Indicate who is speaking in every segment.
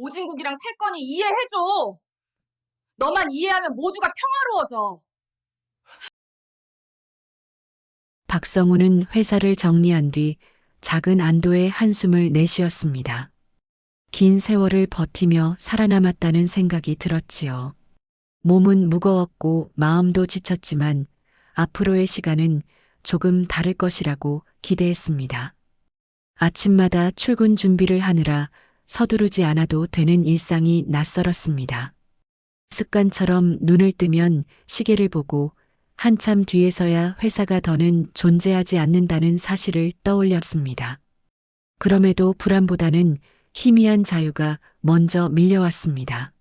Speaker 1: 오진국이랑 살 거니 이해해줘. 너만 이해하면 모두가 평화로워져.
Speaker 2: 박성우는 회사를 정리한 뒤 작은 안도의 한숨을 내쉬었습니다. 긴 세월을 버티며 살아남았다는 생각이 들었지요. 몸은 무거웠고 마음도 지쳤지만 앞으로의 시간은 조금 다를 것이라고 기대했습니다. 아침마다 출근 준비를 하느라 서두르지 않아도 되는 일상이 낯설었습니다. 습관처럼 눈을 뜨면 시계를 보고 한참 뒤에서야 회사가 더는 존재하지 않는다는 사실을 떠올렸습니다. 그럼에도 불안보다는 희미한 자유가 먼저 밀려왔습니다.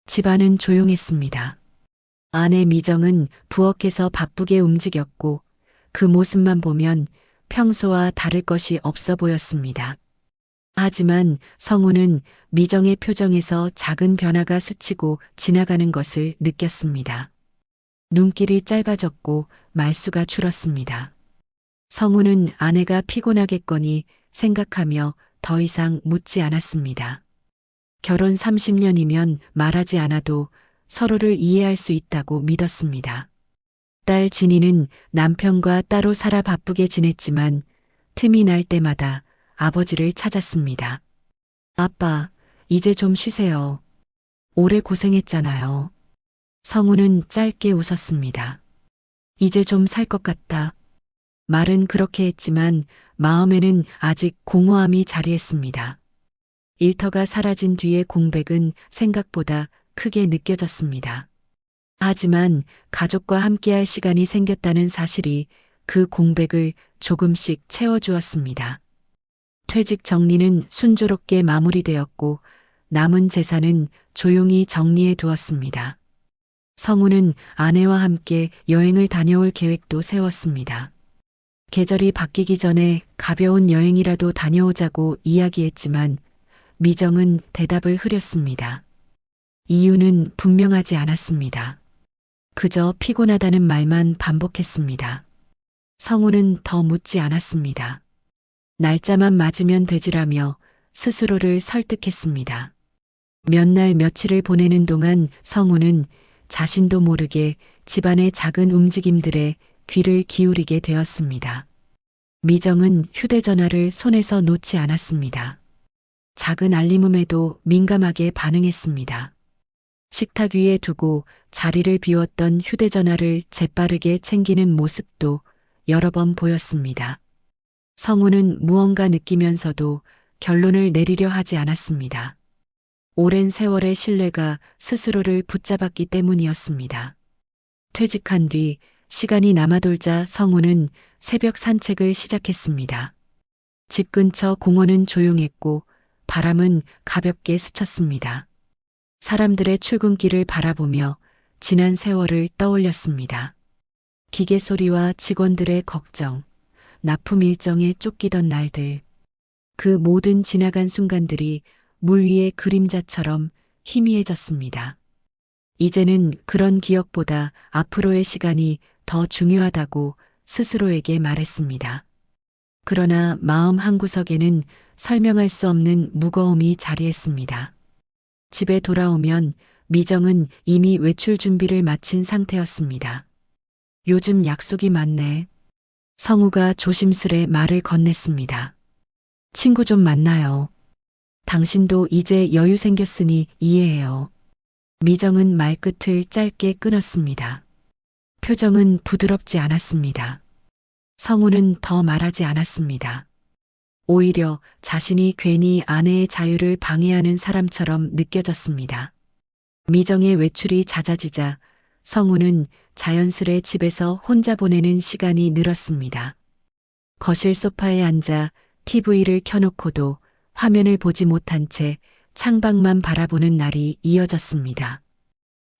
Speaker 2: 집안은 조용했습니다. 아내 미정은 부엌에서 바쁘게 움직였고 그 모습만 보면 평소와 다를 것이 없어 보였습니다. 하지만 성우는 미정의 표정에서 작은 변화가 스치고 지나가는 것을 느꼈습니다. 눈길이 짧아졌고 말수가 줄었습니다. 성우는 아내가 피곤하겠거니 생각하며 더 이상 묻지 않았습니다. 결혼 30년이면 말하지 않아도 서로를 이해할 수 있다고 믿었습니다. 딸 진이는 남편과 따로 살아 바쁘게 지냈지만 틈이 날 때마다 아버지를 찾았습니다. 아빠, 이제 좀 쉬세요. 오래 고생했잖아요. 성우는 짧게 웃었습니다. 이제 좀 살 것 같다. 말은 그렇게 했지만 마음에는 아직 공허함이 자리했습니다. 일터가 사라진 뒤의 공백은 생각보다 크게 느껴졌습니다. 하지만 가족과 함께할 시간이 생겼다는 사실이 그 공백을 조금씩 채워주었습니다. 퇴직 정리는 순조롭게 마무리되었고 남은 재산은 조용히 정리해 두었습니다. 성우는 아내와 함께 여행을 다녀올 계획도 세웠습니다. 계절이 바뀌기 전에 가벼운 여행이라도 다녀오자고 이야기했지만 미정은 대답을 흐렸습니다. 이유는 분명하지 않았습니다. 그저 피곤하다는 말만 반복했습니다. 성우는 더 묻지 않았습니다. 날짜만 맞으면 되지라며 스스로를 설득했습니다. 몇 날 며칠을 보내는 동안 성우는 자신도 모르게 집안의 작은 움직임들에 귀를 기울이게 되었습니다. 미정은 휴대전화를 손에서 놓지 않았습니다. 작은 알림음에도 민감하게 반응했습니다. 식탁 위에 두고 자리를 비웠던 휴대전화를 재빠르게 챙기는 모습도 여러 번 보였습니다. 성우는 무언가 느끼면서도 결론을 내리려 하지 않았습니다. 오랜 세월의 신뢰가 스스로를 붙잡았기 때문이었습니다. 퇴직한 뒤 시간이 남아돌자 성우는 새벽 산책을 시작했습니다. 집 근처 공원은 조용했고 바람은 가볍게 스쳤습니다. 사람들의 출근길을 바라보며 지난 세월을 떠올렸습니다. 기계 소리와 직원들의 걱정, 납품 일정에 쫓기던 날들. 그 모든 지나간 순간들이 물 위의 그림자처럼 희미해졌습니다. 이제는 그런 기억보다 앞으로의 시간이 더 중요하다고 스스로에게 말했습니다. 그러나 마음 한구석에는 설명할 수 없는 무거움이 자리했습니다. 집에 돌아오면 미정은 이미 외출 준비를 마친 상태였습니다. 요즘 약속이 많네. 성우가 조심스레 말을 건넸습니다. 친구 좀 만나요. 당신도 이제 여유 생겼으니 이해해요. 미정은 말끝을 짧게 끊었습니다. 표정은 부드럽지 않았습니다. 성우는 더 말하지 않았습니다. 오히려 자신이 괜히 아내의 자유를 방해하는 사람처럼 느껴졌습니다. 미정의 외출이 잦아지자 성우는 자연스레 집에서 혼자 보내는 시간이 늘었습니다. 거실 소파에 앉아 TV를 켜놓고도 화면을 보지 못한 채 창밖만 바라보는 날이 이어졌습니다.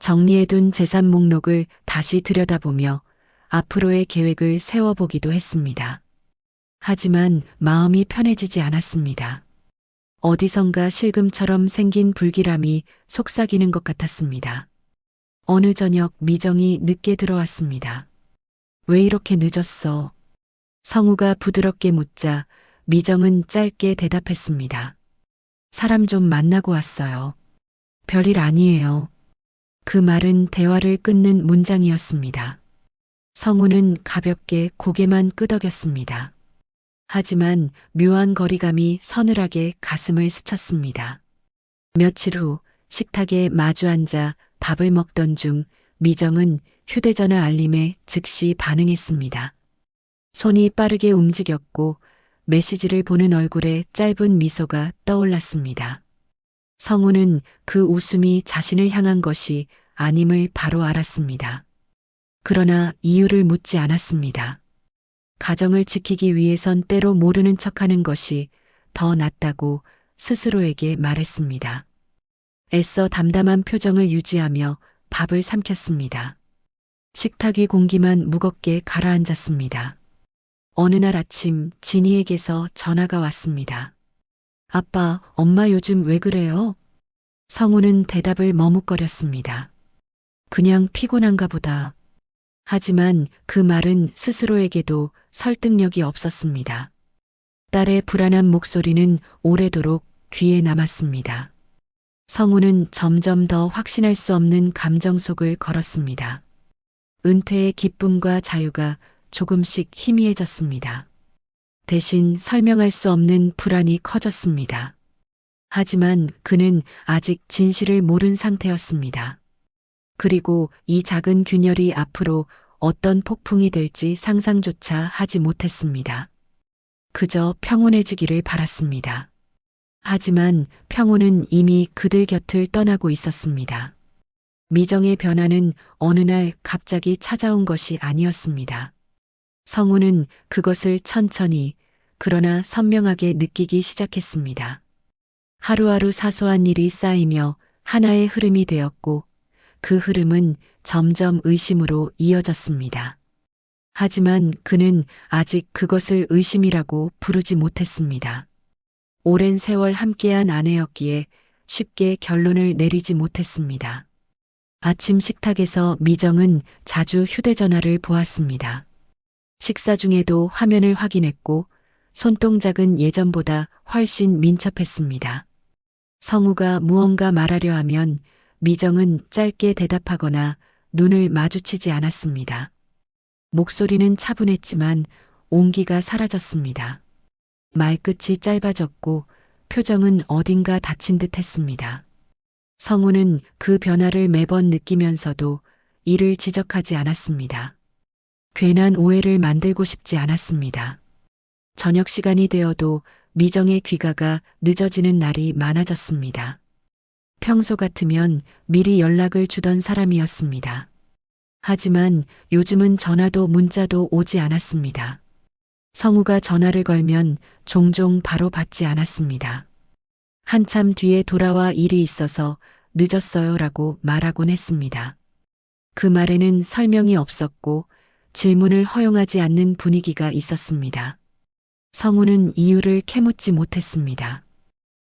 Speaker 2: 정리해둔 재산 목록을 다시 들여다보며 앞으로의 계획을 세워보기도 했습니다. 하지만 마음이 편해지지 않았습니다. 어디선가 실금처럼 생긴 불길함이 속삭이는 것 같았습니다. 어느 저녁 미정이 늦게 들어왔습니다. 왜 이렇게 늦었어? 성우가 부드럽게 묻자 미정은 짧게 대답했습니다. 사람 좀 만나고 왔어요. 별일 아니에요. 그 말은 대화를 끊는 문장이었습니다. 성우는 가볍게 고개만 끄덕였습니다. 하지만 묘한 거리감이 서늘하게 가슴을 스쳤습니다. 며칠 후 식탁에 마주 앉아 밥을 먹던 중 미정은 휴대전화 알림에 즉시 반응했습니다. 손이 빠르게 움직였고 메시지를 보는 얼굴에 짧은 미소가 떠올랐습니다. 성우는 그 웃음이 자신을 향한 것이 아님을 바로 알았습니다. 그러나 이유를 묻지 않았습니다. 가정을 지키기 위해선 때로 모르는 척하는 것이 더 낫다고 스스로에게 말했습니다. 애써 담담한 표정을 유지하며 밥을 삼켰습니다. 식탁 위 공기만 무겁게 가라앉았습니다. 어느 날 아침 진이에게서 전화가 왔습니다. 아빠, 엄마 요즘 왜 그래요? 성우는 대답을 머뭇거렸습니다. 그냥 피곤한가 보다. 하지만 그 말은 스스로에게도 설득력이 없었습니다. 딸의 불안한 목소리는 오래도록 귀에 남았습니다. 성우는 점점 더 확신할 수 없는 감정 속을 걸었습니다. 은퇴의 기쁨과 자유가 조금씩 희미해졌습니다. 대신 설명할 수 없는 불안이 커졌습니다. 하지만 그는 아직 진실을 모른 상태였습니다. 그리고 이 작은 균열이 앞으로 어떤 폭풍이 될지 상상조차 하지 못했습니다. 그저 평온해지기를 바랐습니다. 하지만 평온은 이미 그들 곁을 떠나고 있었습니다. 미정의 변화는 어느 날 갑자기 찾아온 것이 아니었습니다. 성우는 그것을 천천히 그러나 선명하게 느끼기 시작했습니다. 하루하루 사소한 일이 쌓이며 하나의 흐름이 되었고 그 흐름은 점점 의심으로 이어졌습니다. 하지만 그는 아직 그것을 의심이라고 부르지 못했습니다. 오랜 세월 함께한 아내였기에 쉽게 결론을 내리지 못했습니다. 아침 식탁에서 미정은 자주 휴대전화를 보았습니다. 식사 중에도 화면을 확인했고 손동작은 예전보다 훨씬 민첩했습니다. 성우가 무언가 말하려 하면 미정은 짧게 대답하거나 눈을 마주치지 않았습니다. 목소리는 차분했지만 온기가 사라졌습니다. 말끝이 짧아졌고 표정은 어딘가 다친 듯 했습니다. 성우는 그 변화를 매번 느끼면서도 이를 지적하지 않았습니다. 괜한 오해를 만들고 싶지 않았습니다. 저녁 시간이 되어도 미정의 귀가가 늦어지는 날이 많아졌습니다. 평소 같으면 미리 연락을 주던 사람이었습니다. 하지만 요즘은 전화도 문자도 오지 않았습니다. 성우가 전화를 걸면 종종 바로 받지 않았습니다. 한참 뒤에 돌아와 일이 있어서 늦었어요라고 말하곤 했습니다. 그 말에는 설명이 없었고 질문을 허용하지 않는 분위기가 있었습니다. 성우는 이유를 캐묻지 못했습니다.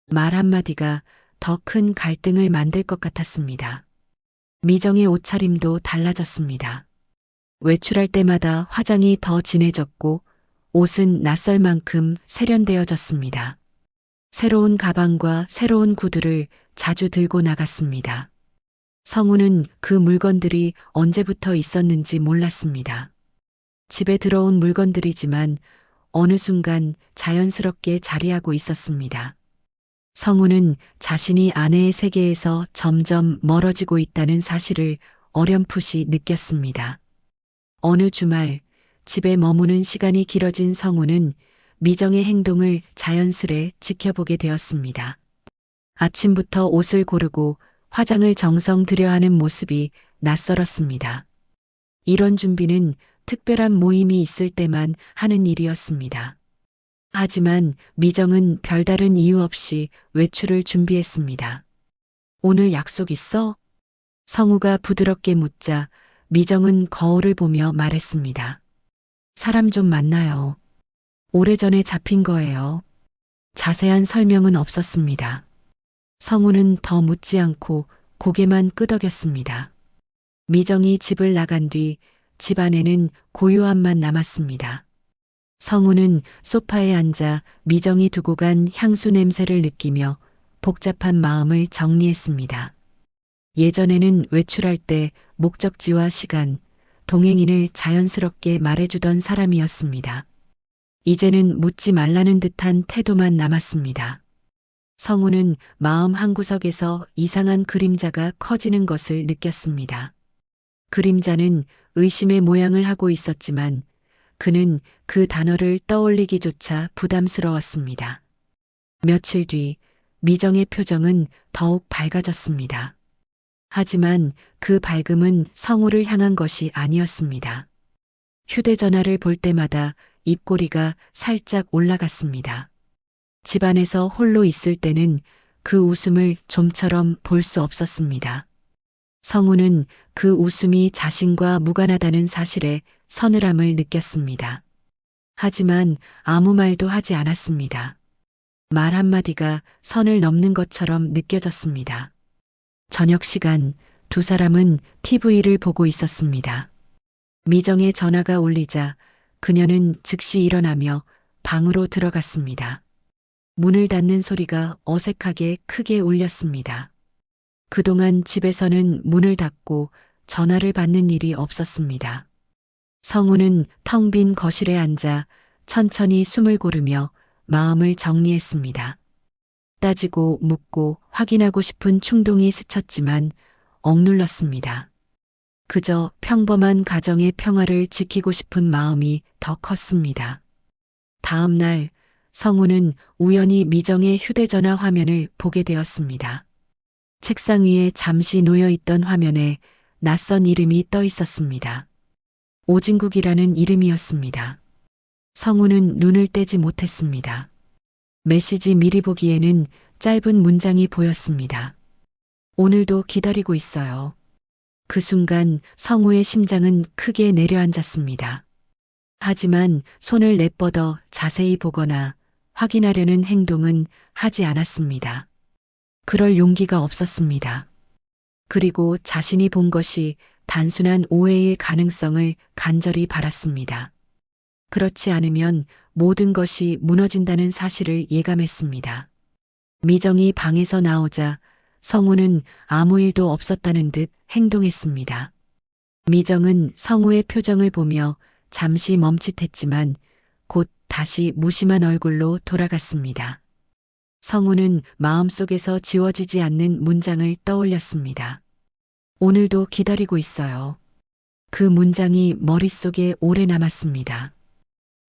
Speaker 2: 말 한마디가 더 큰 갈등을 만들 것 같았습니다. 미정의 옷차림도 달라졌습니다. 외출할 때마다 화장이 더 진해졌고 옷은 낯설 만큼 세련되어졌습니다. 새로운 가방과 새로운 구두를 자주 들고 나갔습니다. 성우는 그 물건들이 언제부터 있었는지 몰랐습니다. 집에 들어온 물건들이지만 어느 순간 자연스럽게 자리하고 있었습니다. 성우는 자신이 아내의 세계에서 점점 멀어지고 있다는 사실을 어렴풋이 느꼈습니다. 어느 주말 집에 머무는 시간이 길어진 성우는 미정의 행동을 자연스레 지켜보게 되었습니다. 아침부터 옷을 고르고 화장을 정성 들여 하는 모습이 낯설었습니다. 이런 준비는 특별한 모임이 있을 때만 하는 일이었습니다. 하지만 미정은 별다른 이유 없이 외출을 준비했습니다. 오늘 약속 있어? 성우가 부드럽게 묻자 미정은 거울을 보며 말했습니다. 사람 좀 만나요. 오래전에 잡힌 거예요. 자세한 설명은 없었습니다. 성우는 더 묻지 않고 고개만 끄덕였습니다. 미정이 집을 나간 뒤 집안에는 고요함만 남았습니다. 성우는 소파에 앉아 미정이 두고 간 향수 냄새를 느끼며 복잡한 마음을 정리했습니다. 예전에는 외출할 때 목적지와 시간, 동행인을 자연스럽게 말해주던 사람이었습니다. 이제는 묻지 말라는 듯한 태도만 남았습니다. 성우는 마음 한구석에서 이상한 그림자가 커지는 것을 느꼈습니다. 그림자는 의심의 모양을 하고 있었지만 그는 그 단어를 떠올리기조차 부담스러웠습니다. 며칠 뒤 미정의 표정은 더욱 밝아졌습니다. 하지만 그 밝음은 성우를 향한 것이 아니었습니다. 휴대전화를 볼 때마다 입꼬리가 살짝 올라갔습니다. 집안에서 홀로 있을 때는 그 웃음을 좀처럼 볼 수 없었습니다. 성우는 그 웃음이 자신과 무관하다는 사실에 서늘함을 느꼈습니다. 하지만 아무 말도 하지 않았습니다. 말 한마디가 선을 넘는 것처럼 느껴졌습니다. 저녁 시간 두 사람은 TV를 보고 있었습니다. 미정의 전화가 울리자 그녀는 즉시 일어나며 방으로 들어갔습니다. 문을 닫는 소리가 어색하게 크게 울렸습니다. 그동안 집에서는 문을 닫고 전화를 받는 일이 없었습니다. 성우는 텅 빈 거실에 앉아 천천히 숨을 고르며 마음을 정리했습니다. 따지고 묻고 확인하고 싶은 충동이 스쳤지만 억눌렀습니다. 그저 평범한 가정의 평화를 지키고 싶은 마음이 더 컸습니다. 다음 날 성우는 우연히 미정의 휴대전화 화면을 보게 되었습니다. 책상 위에 잠시 놓여있던 화면에 낯선 이름이 떠 있었습니다. 오진국이라는 이름이었습니다. 성우는 눈을 떼지 못했습니다. 메시지 미리 보기에는 짧은 문장이 보였습니다. 오늘도 기다리고 있어요. 그 순간 성우의 심장은 크게 내려앉았습니다. 하지만 손을 내뻗어 자세히 보거나 확인하려는 행동은 하지 않았습니다. 그럴 용기가 없었습니다. 그리고 자신이 본 것이 단순한 오해일 가능성을 간절히 바랐습니다. 그렇지 않으면 모든 것이 무너진다는 사실을 예감했습니다. 미정이 방에서 나오자 성우는 아무 일도 없었다는 듯 행동했습니다. 미정은 성우의 표정을 보며 잠시 멈칫했지만 곧 다시 무심한 얼굴로 돌아갔습니다. 성우는 마음속에서 지워지지 않는 문장을 떠올렸습니다. 오늘도 기다리고 있어요. 그 문장이 머릿속에 오래 남았습니다.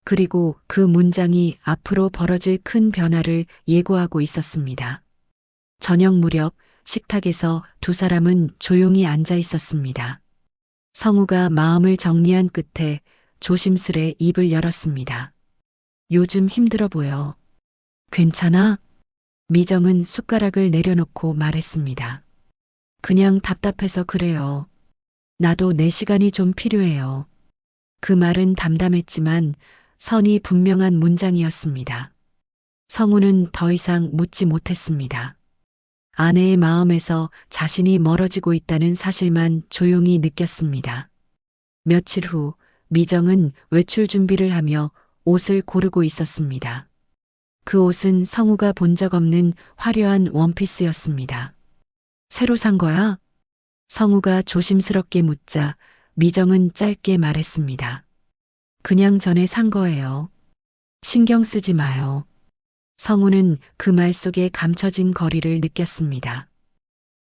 Speaker 2: 그리고 그 문장이 앞으로 벌어질 큰 변화를 예고하고 있었습니다. 저녁 무렵 식탁에서 두 사람은 조용히 앉아 있었습니다. 성우가 마음을 정리한 끝에 조심스레 입을 열었습니다. 요즘 힘들어 보여. 괜찮아? 미정은 숟가락을 내려놓고 말했습니다. 그냥 답답해서 그래요. 나도 내 시간이 좀 필요해요. 그 말은 담담했지만 선이 분명한 문장이었습니다. 성우는 더 이상 묻지 못했습니다. 아내의 마음에서 자신이 멀어지고 있다는 사실만 조용히 느꼈습니다. 며칠 후 미정은 외출 준비를 하며 옷을 고르고 있었습니다. 그 옷은 성우가 본 적 없는 화려한 원피스였습니다. 새로 산 거야? 성우가 조심스럽게 묻자 미정은 짧게 말했습니다. 그냥 전에 산 거예요. 신경 쓰지 마요. 성우는 그 말 속에 감춰진 거리를 느꼈습니다.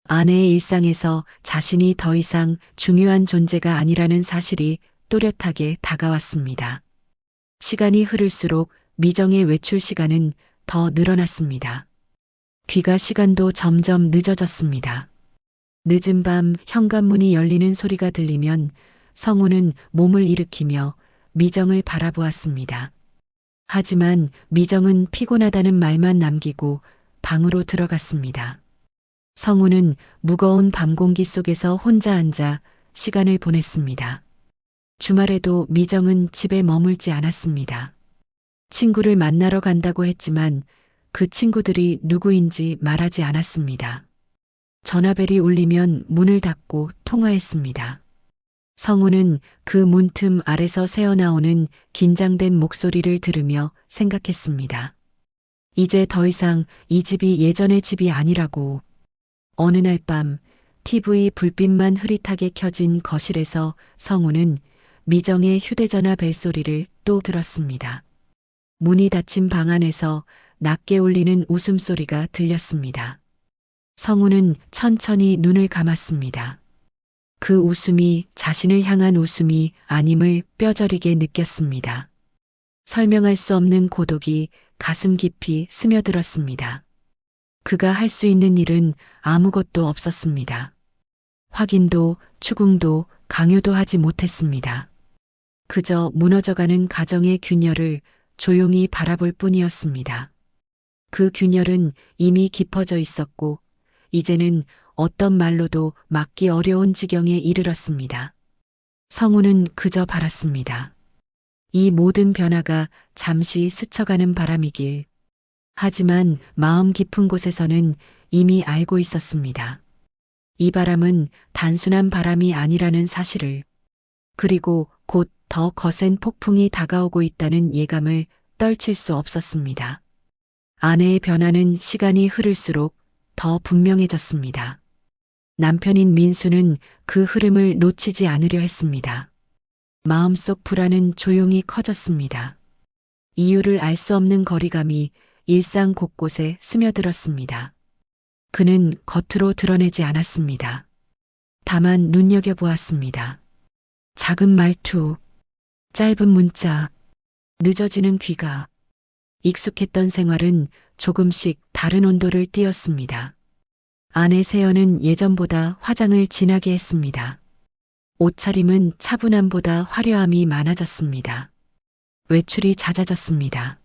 Speaker 2: 아내의 일상에서 자신이 더 이상 중요한 존재가 아니라는 사실이 또렷하게 다가왔습니다. 시간이 흐를수록 미정의 외출 시간은 더 늘어났습니다. 귀가 시간도 점점 늦어졌습니다. 늦은 밤 현관문이 열리는 소리가 들리면 성우는 몸을 일으키며 미정을 바라보았습니다. 하지만 미정은 피곤하다는 말만 남기고 방으로 들어갔습니다. 성우는 무거운 밤 공기 속에서 혼자 앉아 시간을 보냈습니다. 주말에도 미정은 집에 머물지 않았습니다. 친구를 만나러 간다고 했지만 그 친구들이 누구인지 말하지 않았습니다. 전화벨이 울리면 문을 닫고 통화했습니다. 성우는 그 문틈 아래서 새어나오는 긴장된 목소리를 들으며 생각했습니다. 이제 더 이상 이 집이 예전의 집이 아니라고. 어느 날 밤 TV 불빛만 흐릿하게 켜진 거실에서 성우는 미정의 휴대전화 벨소리를 또 들었습니다. 문이 닫힌 방 안에서 낮게 울리는 웃음소리가 들렸습니다. 성우는 천천히 눈을 감았습니다. 그 웃음이 자신을 향한 웃음이 아님을 뼈저리게 느꼈습니다. 설명할 수 없는 고독이 가슴 깊이 스며들었습니다. 그가 할 수 있는 일은 아무것도 없었습니다. 확인도, 추궁도, 강요도 하지 못했습니다. 그저 무너져가는 가정의 균열을 조용히 바라볼 뿐이었습니다. 그 균열은 이미 깊어져 있었고, 이제는 어떤 말로도 막기 어려운 지경에 이르렀습니다. 성우는 그저 바랐습니다. 이 모든 변화가 잠시 스쳐가는 바람이길. 하지만 마음 깊은 곳에서는 이미 알고 있었습니다. 이 바람은 단순한 바람이 아니라는 사실을, 그리고 곧 더 거센 폭풍이 다가오고 있다는 예감을 떨칠 수 없었습니다. 아내의 변화는 시간이 흐를수록 더 분명해졌습니다. 남편인 민수는 그 흐름을 놓치지 않으려 했습니다. 마음속 불안은 조용히 커졌습니다. 이유를 알 수 없는 거리감이 일상 곳곳에 스며들었습니다. 그는 겉으로 드러내지 않았습니다. 다만 눈여겨보았습니다. 작은 말투, 짧은 문자, 늦어지는 귀가. 익숙했던 생활은 조금씩 다른 온도를 띠었습니다. 아내 세연은 예전보다 화장을 진하게 했습니다. 옷차림은 차분함보다 화려함이 많아졌습니다. 외출이 잦아졌습니다.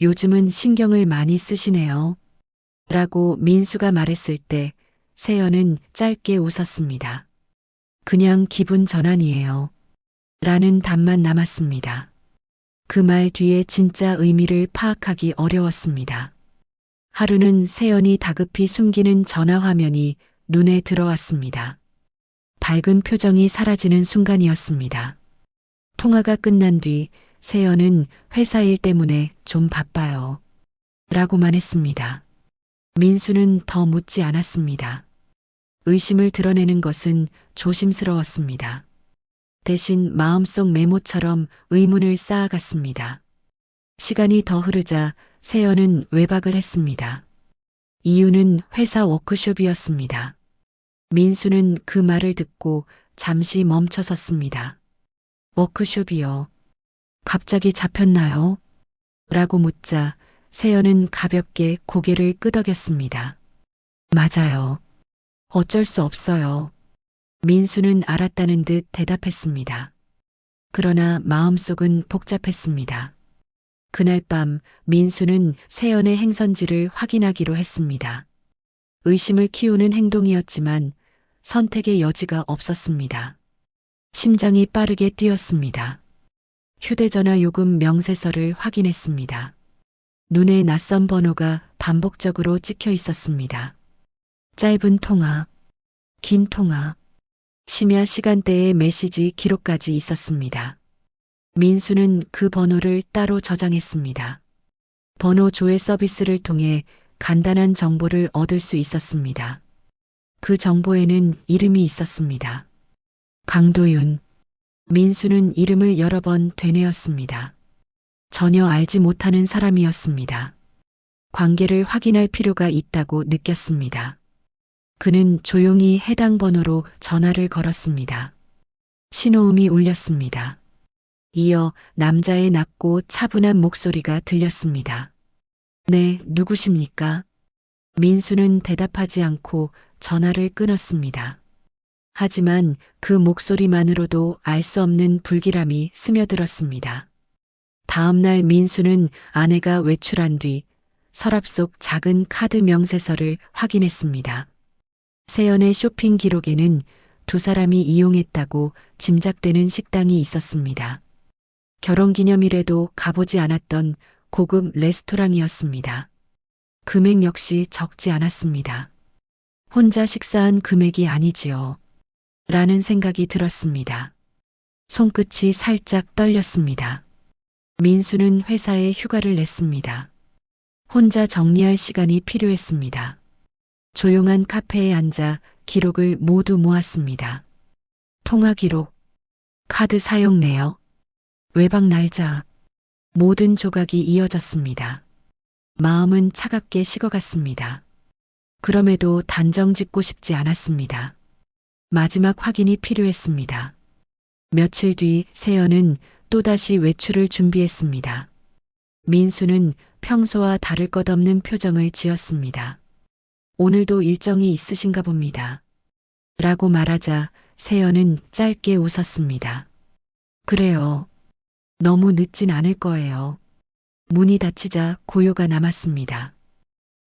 Speaker 2: 요즘은 신경을 많이 쓰시네요. 라고 민수가 말했을 때 세연은 짧게 웃었습니다. 그냥 기분 전환이에요. 라는 답만 남았습니다. 그 말 뒤에 진짜 의미를 파악하기 어려웠습니다. 하루는 세연이 다급히 숨기는 전화 화면이 눈에 들어왔습니다. 밝은 표정이 사라지는 순간이었습니다. 통화가 끝난 뒤 세연은 회사 일 때문에 좀 바빠요. 라고만 했습니다. 민수는 더 묻지 않았습니다. 의심을 드러내는 것은 조심스러웠습니다. 대신 마음속 메모처럼 의문을 쌓아갔습니다. 시간이 더 흐르자 세연은 외박을 했습니다. 이유는 회사 워크숍이었습니다. 민수는 그 말을 듣고 잠시 멈춰섰습니다. 워크숍이요. 갑자기 잡혔나요? 라고 묻자 세연은 가볍게 고개를 끄덕였습니다. 맞아요. 어쩔 수 없어요. 민수는 알았다는 듯 대답했습니다. 그러나 마음속은 복잡했습니다. 그날 밤 민수는 세연의 행선지를 확인하기로 했습니다. 의심을 키우는 행동이었지만 선택의 여지가 없었습니다. 심장이 빠르게 뛰었습니다. 휴대전화 요금 명세서를 확인했습니다. 눈에 낯선 번호가 반복적으로 찍혀 있었습니다. 짧은 통화, 긴 통화, 심야 시간대의 메시지 기록까지 있었습니다. 민수는 그 번호를 따로 저장했습니다. 번호 조회 서비스를 통해 간단한 정보를 얻을 수 있었습니다. 그 정보에는 이름이 있었습니다. 강도윤. 민수는 이름을 여러 번 되뇌었습니다. 전혀 알지 못하는 사람이었습니다. 관계를 확인할 필요가 있다고 느꼈습니다. 그는 조용히 해당 번호로 전화를 걸었습니다. 신호음이 울렸습니다. 이어 남자의 낮고 차분한 목소리가 들렸습니다. 네, 누구십니까? 민수는 대답하지 않고 전화를 끊었습니다. 하지만 그 목소리만으로도 알 수 없는 불길함이 스며들었습니다. 다음 날 민수는 아내가 외출한 뒤 서랍 속 작은 카드 명세서를 확인했습니다. 세연의 쇼핑 기록에는 두 사람이 이용했다고 짐작되는 식당이 있었습니다. 결혼기념일에도 가보지 않았던 고급 레스토랑이었습니다. 금액 역시 적지 않았습니다. 혼자 식사한 금액이 아니지요. 라는 생각이 들었습니다. 손끝이 살짝 떨렸습니다. 민수는 회사에 휴가를 냈습니다. 혼자 정리할 시간이 필요했습니다. 조용한 카페에 앉아 기록을 모두 모았습니다. 통화 기록, 카드 사용 내역, 외박 날짜, 모든 조각이 이어졌습니다. 마음은 차갑게 식어갔습니다. 그럼에도 단정 짓고 싶지 않았습니다. 마지막 확인이 필요했습니다. 며칠 뒤 세연은 또다시 외출을 준비했습니다. 민수는 평소와 다를 것 없는 표정을 지었습니다. 오늘도 일정이 있으신가 봅니다. 라고 말하자 세연은 짧게 웃었습니다. 그래요. 너무 늦진 않을 거예요. 문이 닫히자 고요가 남았습니다.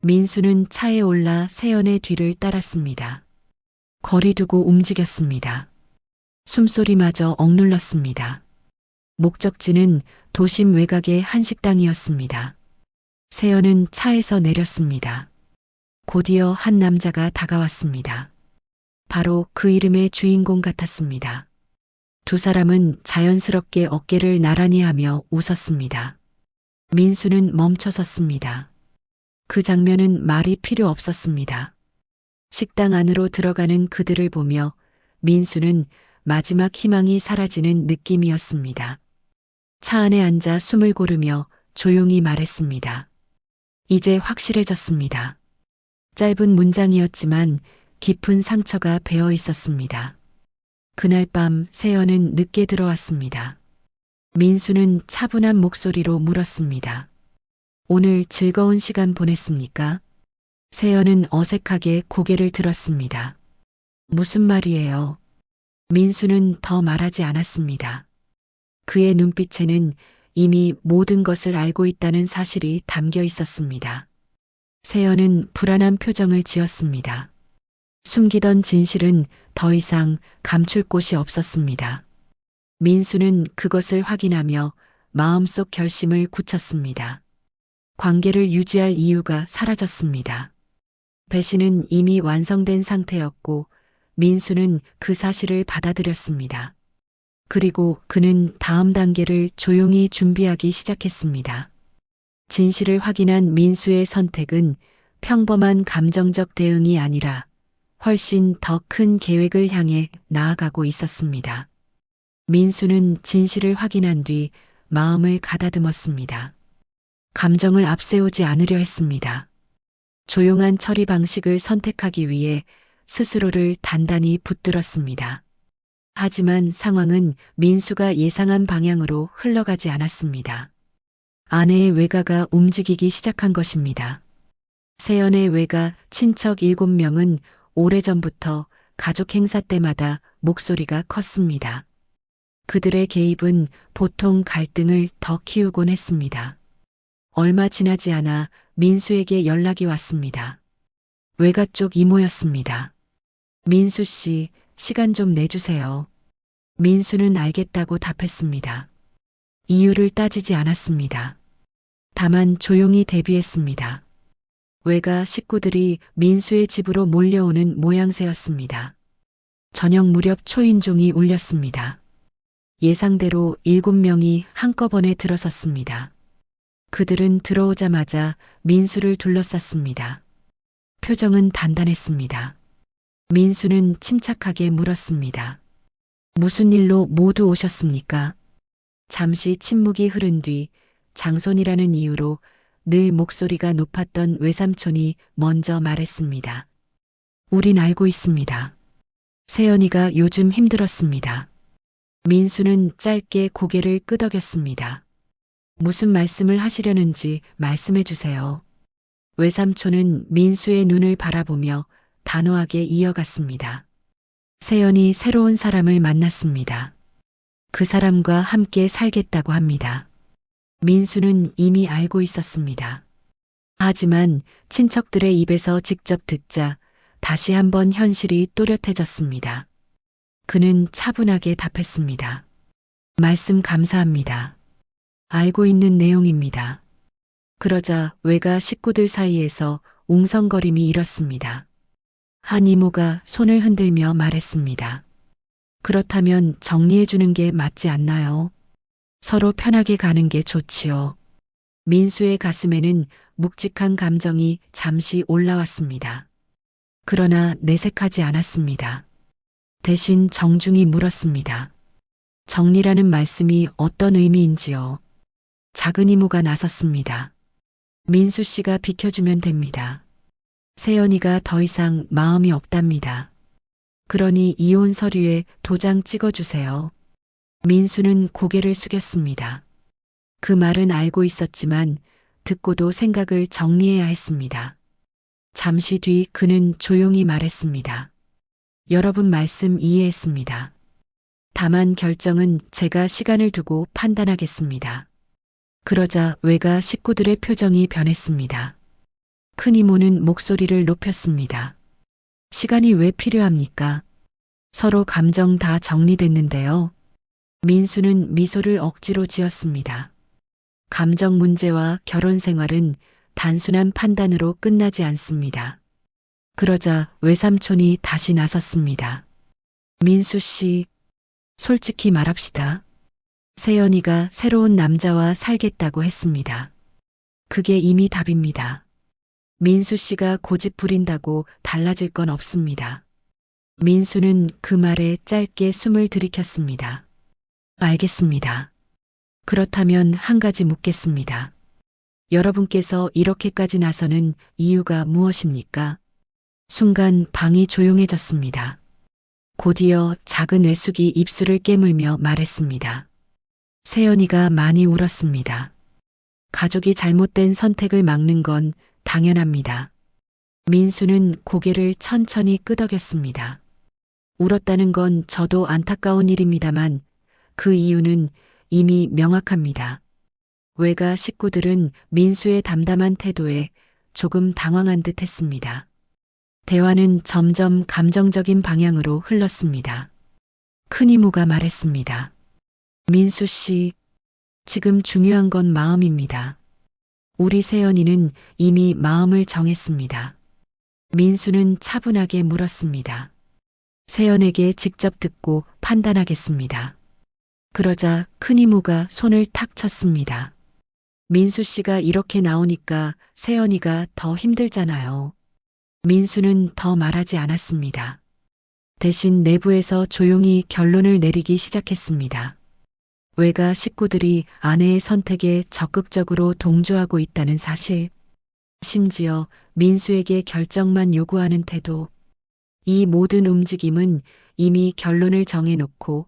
Speaker 2: 민수는 차에 올라 세연의 뒤를 따랐습니다. 거리 두고 움직였습니다. 숨소리마저 억눌렀습니다. 목적지는 도심 외곽의 한 식당이었습니다. 세연은 차에서 내렸습니다. 곧이어 한 남자가 다가왔습니다. 바로 그 이름의 주인공 같았습니다. 두 사람은 자연스럽게 어깨를 나란히 하며 웃었습니다. 민수는 멈춰섰습니다. 그 장면은 말이 필요 없었습니다. 식당 안으로 들어가는 그들을 보며 민수는 마지막 희망이 사라지는 느낌이었습니다. 차 안에 앉아 숨을 고르며 조용히 말했습니다. 이제 확실해졌습니다. 짧은 문장이었지만 깊은 상처가 배어 있었습니다. 그날 밤 세연은 늦게 들어왔습니다. 민수는 차분한 목소리로 물었습니다. 오늘 즐거운 시간 보냈습니까? 세연은 어색하게 고개를 들었습니다. 무슨 말이에요? 민수는 더 말하지 않았습니다. 그의 눈빛에는 이미 모든 것을 알고 있다는 사실이 담겨 있었습니다. 세연은 불안한 표정을 지었습니다. 숨기던 진실은 더 이상 감출 곳이 없었습니다. 민수는 그것을 확인하며 마음속 결심을 굳혔습니다. 관계를 유지할 이유가 사라졌습니다. 배신은 이미 완성된 상태였고 민수는 그 사실을 받아들였습니다. 그리고 그는 다음 단계를 조용히 준비하기 시작했습니다. 진실을 확인한 민수의 선택은 평범한 감정적 대응이 아니라 훨씬 더 큰 계획을 향해 나아가고 있었습니다. 민수는 진실을 확인한 뒤 마음을 가다듬었습니다. 감정을 앞세우지 않으려 했습니다. 조용한 처리 방식을 선택하기 위해 스스로를 단단히 붙들었습니다. 하지만 상황은 민수가 예상한 방향으로 흘러가지 않았습니다. 아내의 외가가 움직이기 시작한 것입니다. 세연의 외가 친척 7명은 오래전부터 가족 행사 때마다 목소리가 컸습니다. 그들의 개입은 보통 갈등을 더 키우곤 했습니다. 얼마 지나지 않아 민수에게 연락이 왔습니다. 외가 쪽 이모였습니다. 민수 씨, 시간 좀 내주세요. 민수는 알겠다고 답했습니다. 이유를 따지지 않았습니다. 다만 조용히 대비했습니다. 외가 식구들이 민수의 집으로 몰려오는 모양새였습니다. 저녁 무렵 초인종이 울렸습니다. 예상대로 7명이 한꺼번에 들어섰습니다. 그들은 들어오자마자 민수를 둘러쌌습니다. 표정은 단단했습니다. 민수는 침착하게 물었습니다. 무슨 일로 모두 오셨습니까? 잠시 침묵이 흐른 뒤 장손이라는 이유로 늘 목소리가 높았던 외삼촌이 먼저 말했습니다. 우린 알고 있습니다. 세연이가 요즘 힘들었습니다. 민수는 짧게 고개를 끄덕였습니다. 무슨 말씀을 하시려는지 말씀해 주세요. 외삼촌은 민수의 눈을 바라보며 단호하게 이어갔습니다. 세연이 새로운 사람을 만났습니다. 그 사람과 함께 살겠다고 합니다. 민수는 이미 알고 있었습니다. 하지만 친척들의 입에서 직접 듣자 다시 한번 현실이 또렷해졌습니다. 그는 차분하게 답했습니다. 말씀 감사합니다. 알고 있는 내용입니다. 그러자 외가 식구들 사이에서 웅성거림이 일었습니다. 한 이모가 손을 흔들며 말했습니다. 그렇다면 정리해 주는 게 맞지 않나요? 서로 편하게 가는 게 좋지요. 민수의 가슴에는 묵직한 감정이 잠시 올라왔습니다. 그러나 내색하지 않았습니다. 대신 정중히 물었습니다. 정리라는 말씀이 어떤 의미인지요? 작은 이모가 나섰습니다. 민수 씨가 비켜주면 됩니다. 세연이가 더 이상 마음이 없답니다. 그러니 이혼 서류에 도장 찍어주세요. 민수는 고개를 숙였습니다. 그 말은 알고 있었지만 듣고도 생각을 정리해야 했습니다. 잠시 뒤 그는 조용히 말했습니다. 여러분 말씀 이해했습니다. 다만 결정은 제가 시간을 두고 판단하겠습니다. 그러자 외가 식구들의 표정이 변했습니다. 큰 이모는 목소리를 높였습니다. 시간이 왜 필요합니까? 서로 감정 다 정리됐는데요. 민수는 미소를 억지로 지었습니다. 감정 문제와 결혼 생활은 단순한 판단으로 끝나지 않습니다. 그러자 외삼촌이 다시 나섰습니다. 민수 씨, 솔직히 말합시다. 세연이가 새로운 남자와 살겠다고 했습니다. 그게 이미 답입니다. 민수 씨가 고집 부린다고 달라질 건 없습니다. 민수는 그 말에 짧게 숨을 들이켰습니다. 알겠습니다. 그렇다면 한 가지 묻겠습니다. 여러분께서 이렇게까지 나서는 이유가 무엇입니까? 순간 방이 조용해졌습니다. 곧이어 작은 외숙이 입술을 깨물며 말했습니다. 세연이가 많이 울었습니다. 가족이 잘못된 선택을 막는 건 당연합니다. 민수는 고개를 천천히 끄덕였습니다. 울었다는 건 저도 안타까운 일입니다만 그 이유는 이미 명확합니다. 외가 식구들은 민수의 담담한 태도에 조금 당황한 듯 했습니다. 대화는 점점 감정적인 방향으로 흘렀습니다. 큰 이모가 말했습니다. 민수 씨, 지금 중요한 건 마음입니다. 우리 세연이는 이미 마음을 정했습니다. 민수는 차분하게 물었습니다. 세연에게 직접 듣고 판단하겠습니다. 그러자 큰 이모가 손을 탁 쳤습니다. 민수 씨가 이렇게 나오니까 세연이가 더 힘들잖아요. 민수는 더 말하지 않았습니다. 대신 내부에서 조용히 결론을 내리기 시작했습니다. 외가 식구들이 아내의 선택에 적극적으로 동조하고 있다는 사실, 심지어 민수에게 결정만 요구하는 태도, 이 모든 움직임은 이미 결론을 정해놓고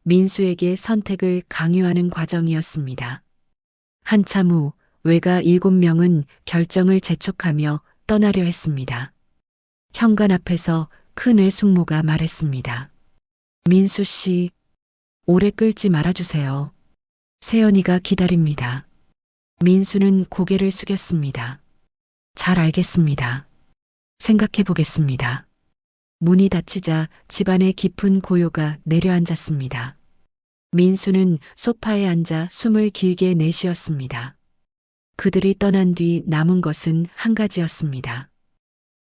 Speaker 2: 민수에게 선택을 강요하는 과정이었습니다. 한참 후 외가 7명은 결정을 재촉하며 떠나려 했습니다. 현관 앞에서 큰 외숙모가 말했습니다. 민수 씨, 오래 끌지 말아주세요. 세연이가 기다립니다. 민수는 고개를 숙였습니다. 잘 알겠습니다. 생각해 보겠습니다. 문이 닫히자 집안의 깊은 고요가 내려앉았습니다. 민수는 소파에 앉아 숨을 길게 내쉬었습니다. 그들이 떠난 뒤 남은 것은 한 가지였습니다.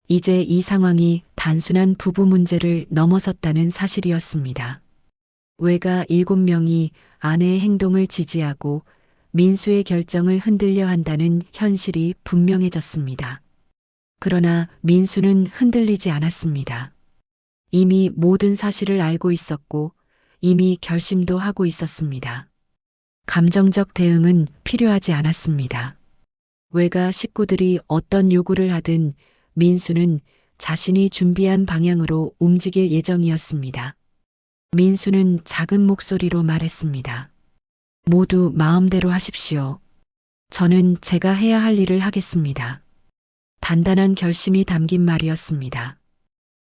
Speaker 2: 이제 이 상황이 단순한 부부 문제를 넘어섰다는 사실이었습니다. 외가 7명이 아내의 행동을 지지하고 민수의 결정을 흔들려 한다는 현실이 분명해졌습니다. 그러나 민수는 흔들리지 않았습니다. 이미 모든 사실을 알고 있었고 이미 결심도 하고 있었습니다. 감정적 대응은 필요하지 않았습니다. 외가 식구들이 어떤 요구를 하든 민수는 자신이 준비한 방향으로 움직일 예정이었습니다. 민수는 작은 목소리로 말했습니다. 모두 마음대로 하십시오. 저는 제가 해야 할 일을 하겠습니다. 단단한 결심이 담긴 말이었습니다.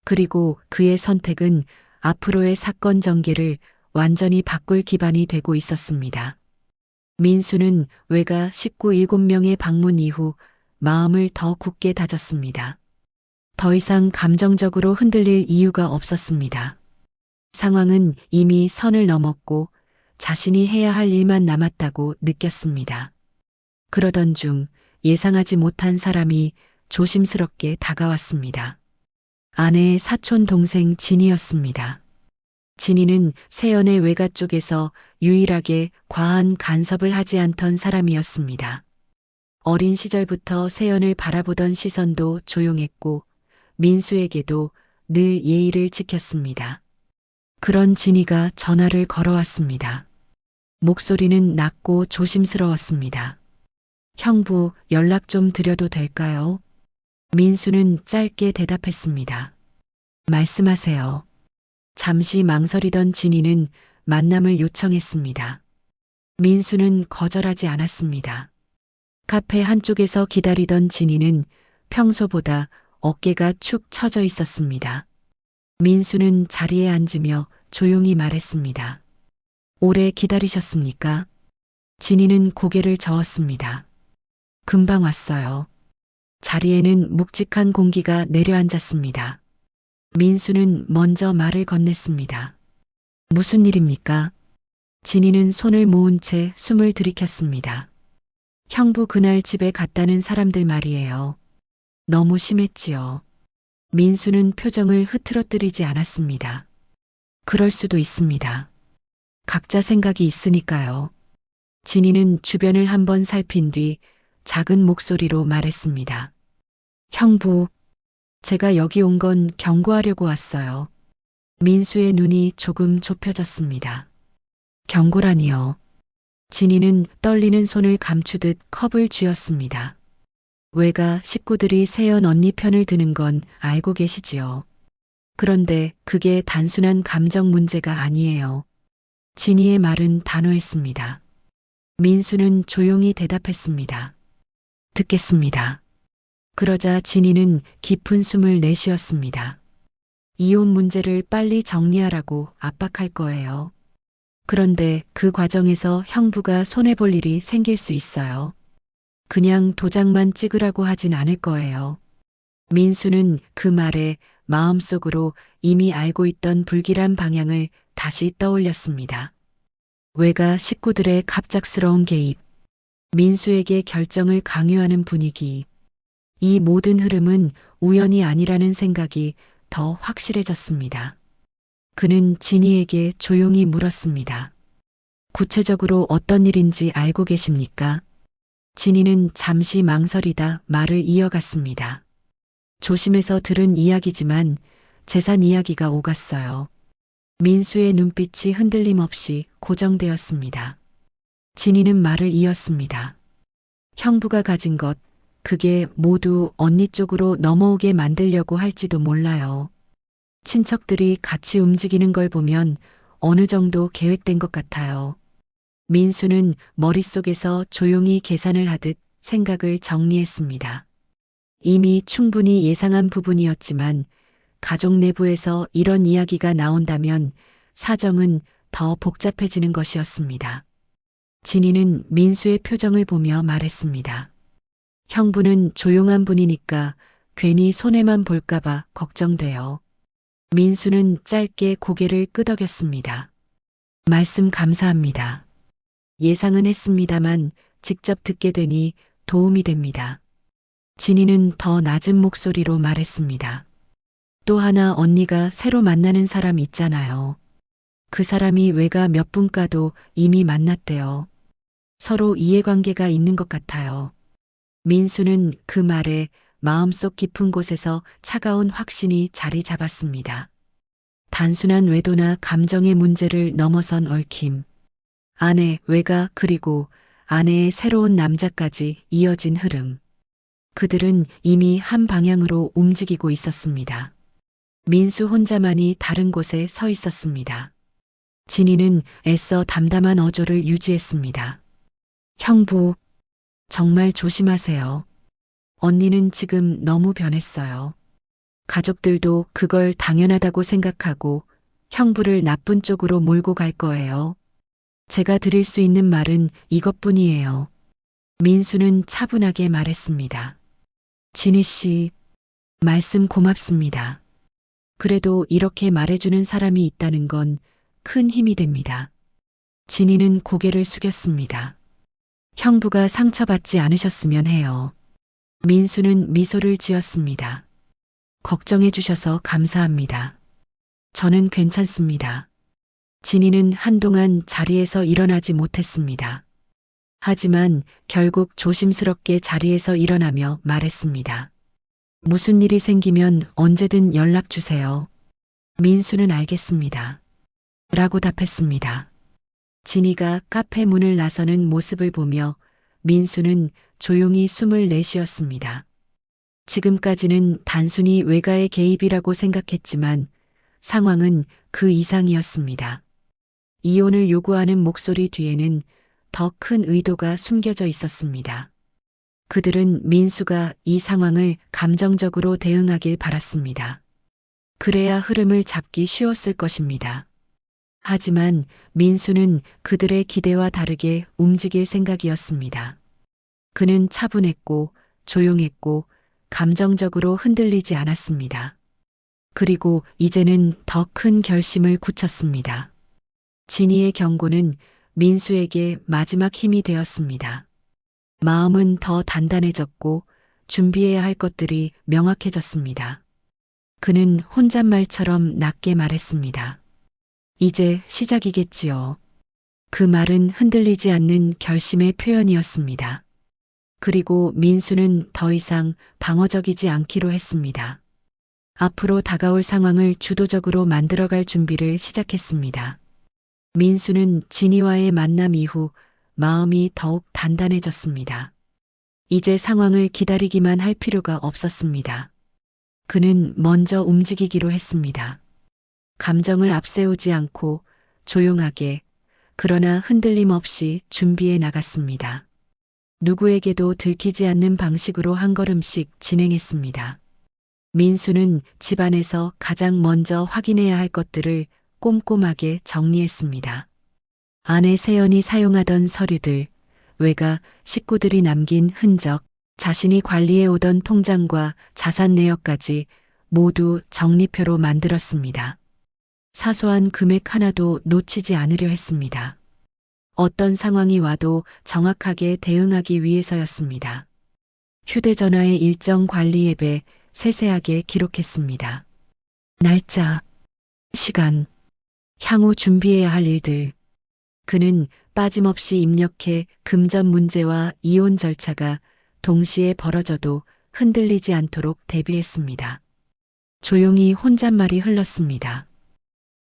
Speaker 2: 그리고 그의 선택은 앞으로의 사건 전개를 완전히 바꿀 기반이 되고 있었습니다. 민수는 외가 식구 7명의 방문 이후 마음을 더 굳게 다졌습니다. 더 이상 감정적으로 흔들릴 이유가 없었습니다. 상황은 이미 선을 넘었고 자신이 해야 할 일만 남았다고 느꼈습니다. 그러던 중 예상하지 못한 사람이 조심스럽게 다가왔습니다. 아내의 사촌 동생 진이었습니다. 진이는 세연의 외가 쪽에서 유일하게 과한 간섭을 하지 않던 사람이었습니다. 어린 시절부터 세연을 바라보던 시선도 조용했고 민수에게도 늘 예의를 지켰습니다. 그런 진이가 전화를 걸어왔습니다. 목소리는 낮고 조심스러웠습니다. 형부, 연락 좀 드려도 될까요? 민수는 짧게 대답했습니다. 말씀하세요. 잠시 망설이던 진이는 만남을 요청했습니다. 민수는 거절하지 않았습니다. 카페 한쪽에서 기다리던 진이는 평소보다 어깨가 축 처져 있었습니다. 민수는 자리에 앉으며 조용히 말했습니다. 오래 기다리셨습니까? 진이는 고개를 저었습니다. 금방 왔어요. 자리에는 묵직한 공기가 내려앉았습니다. 민수는 먼저 말을 건넸습니다. 무슨 일입니까? 진이는 손을 모은 채 숨을 들이켰습니다. 형부 그날 집에 갔다는 사람들 말이에요. 너무 심했지요. 민수는 표정을 흐트러뜨리지 않았습니다. 그럴 수도 있습니다. 각자 생각이 있으니까요. 진이는 주변을 한번 살핀 뒤 작은 목소리로 말했습니다. 형부, 제가 여기 온 건 경고하려고 왔어요. 민수의 눈이 조금 좁혀졌습니다. 경고라니요. 진이는 떨리는 손을 감추듯 컵을 쥐었습니다. 외가 식구들이 세연 언니 편을 드는 건 알고 계시지요. 그런데 그게 단순한 감정 문제가 아니에요. 진이의 말은 단호했습니다. 민수는 조용히 대답했습니다. 듣겠습니다. 그러자 진이는 깊은 숨을 내쉬었습니다. 이혼 문제를 빨리 정리하라고 압박할 거예요. 그런데 그 과정에서 형부가 손해볼 일이 생길 수 있어요. 그냥 도장만 찍으라고 하진 않을 거예요. 민수는 그 말에 마음속으로 이미 알고 있던 불길한 방향을 다시 떠올렸습니다. 외가 식구들의 갑작스러운 개입, 민수에게 결정을 강요하는 분위기, 이 모든 흐름은 우연이 아니라는 생각이 더 확실해졌습니다. 그는 진이에게 조용히 물었습니다. 구체적으로 어떤 일인지 알고 계십니까? 진이는 잠시 망설이다 말을 이어갔습니다. 조심해서 들은 이야기지만 재산 이야기가 오갔어요. 민수의 눈빛이 흔들림 없이 고정되었습니다. 진이는 말을 이었습니다. 형부가 가진 것, 그게 모두 언니 쪽으로 넘어오게 만들려고 할지도 몰라요. 친척들이 같이 움직이는 걸 보면 어느 정도 계획된 것 같아요. 민수는 머릿속에서 조용히 계산을 하듯 생각을 정리했습니다. 이미 충분히 예상한 부분이었지만 가족 내부에서 이런 이야기가 나온다면 사정은 더 복잡해지는 것이었습니다. 진이는 민수의 표정을 보며 말했습니다. 형부는 조용한 분이니까 괜히 손해만 볼까봐 걱정돼요. 민수는 짧게 고개를 끄덕였습니다. 말씀 감사합니다. 예상은 했습니다만 직접 듣게 되니 도움이 됩니다. 진이는 더 낮은 목소리로 말했습니다. 또 하나 언니가 새로 만나는 사람 있잖아요. 그 사람이 외가 몇 분가도 이미 만났대요. 서로 이해관계가 있는 것 같아요. 민수는 그 말에 마음속 깊은 곳에서 차가운 확신이 자리 잡았습니다. 단순한 외도나 감정의 문제를 넘어선 얽힘. 아내, 외가 그리고 아내의 새로운 남자까지 이어진 흐름. 그들은 이미 한 방향으로 움직이고 있었습니다. 민수 혼자만이 다른 곳에 서 있었습니다. 진이는 애써 담담한 어조를 유지했습니다. 형부, 정말 조심하세요. 언니는 지금 너무 변했어요. 가족들도 그걸 당연하다고 생각하고 형부를 나쁜 쪽으로 몰고 갈 거예요. 제가 드릴 수 있는 말은 이것뿐이에요. 민수는 차분하게 말했습니다. 진희 씨, 말씀 고맙습니다. 그래도 이렇게 말해주는 사람이 있다는 건 큰 힘이 됩니다. 진희는 고개를 숙였습니다. 형부가 상처받지 않으셨으면 해요. 민수는 미소를 지었습니다. 걱정해 주셔서 감사합니다. 저는 괜찮습니다. 진이는 한동안 자리에서 일어나지 못했습니다. 하지만 결국 조심스럽게 자리에서 일어나며 말했습니다. 무슨 일이 생기면 언제든 연락 주세요. 민수는 알겠습니다. 라고 답했습니다. 진이가 카페 문을 나서는 모습을 보며 민수는 조용히 숨을 내쉬었습니다. 지금까지는 단순히 외가의 개입이라고 생각했지만 상황은 그 이상이었습니다. 이혼을 요구하는 목소리 뒤에는 더 큰 의도가 숨겨져 있었습니다. 그들은 민수가 이 상황을 감정적으로 대응하길 바랐습니다. 그래야 흐름을 잡기 쉬웠을 것입니다. 하지만 민수는 그들의 기대와 다르게 움직일 생각이었습니다. 그는 차분했고 조용했고 감정적으로 흔들리지 않았습니다. 그리고 이제는 더 큰 결심을 굳혔습니다. 진이의 경고는 민수에게 마지막 힘이 되었습니다. 마음은 더 단단해졌고 준비해야 할 것들이 명확해졌습니다. 그는 혼잣말처럼 낮게 말했습니다. 이제 시작이겠지요. 그 말은 흔들리지 않는 결심의 표현이었습니다. 그리고 민수는 더 이상 방어적이지 않기로 했습니다. 앞으로 다가올 상황을 주도적으로 만들어갈 준비를 시작했습니다. 민수는 진이와의 만남 이후 마음이 더욱 단단해졌습니다. 이제 상황을 기다리기만 할 필요가 없었습니다. 그는 먼저 움직이기로 했습니다. 감정을 앞세우지 않고 조용하게 그러나 흔들림 없이 준비해 나갔습니다. 누구에게도 들키지 않는 방식으로 한 걸음씩 진행했습니다. 민수는 집안에서 가장 먼저 확인해야 할 것들을 꼼꼼하게 정리했습니다. 아내 세연이 사용하던 서류들, 외가 식구들이 남긴 흔적, 자신이 관리해 오던 통장과 자산 내역까지 모두 정리표로 만들었습니다. 사소한 금액 하나도 놓치지 않으려 했습니다. 어떤 상황이 와도 정확하게 대응하기 위해서였습니다. 휴대전화의 일정 관리 앱에 세세하게 기록했습니다. 날짜, 시간, 향후 준비해야 할 일들. 그는 빠짐없이 입력해 금전 문제와 이혼 절차가 동시에 벌어져도 흔들리지 않도록 대비했습니다. 조용히 혼잣말이 흘렀습니다.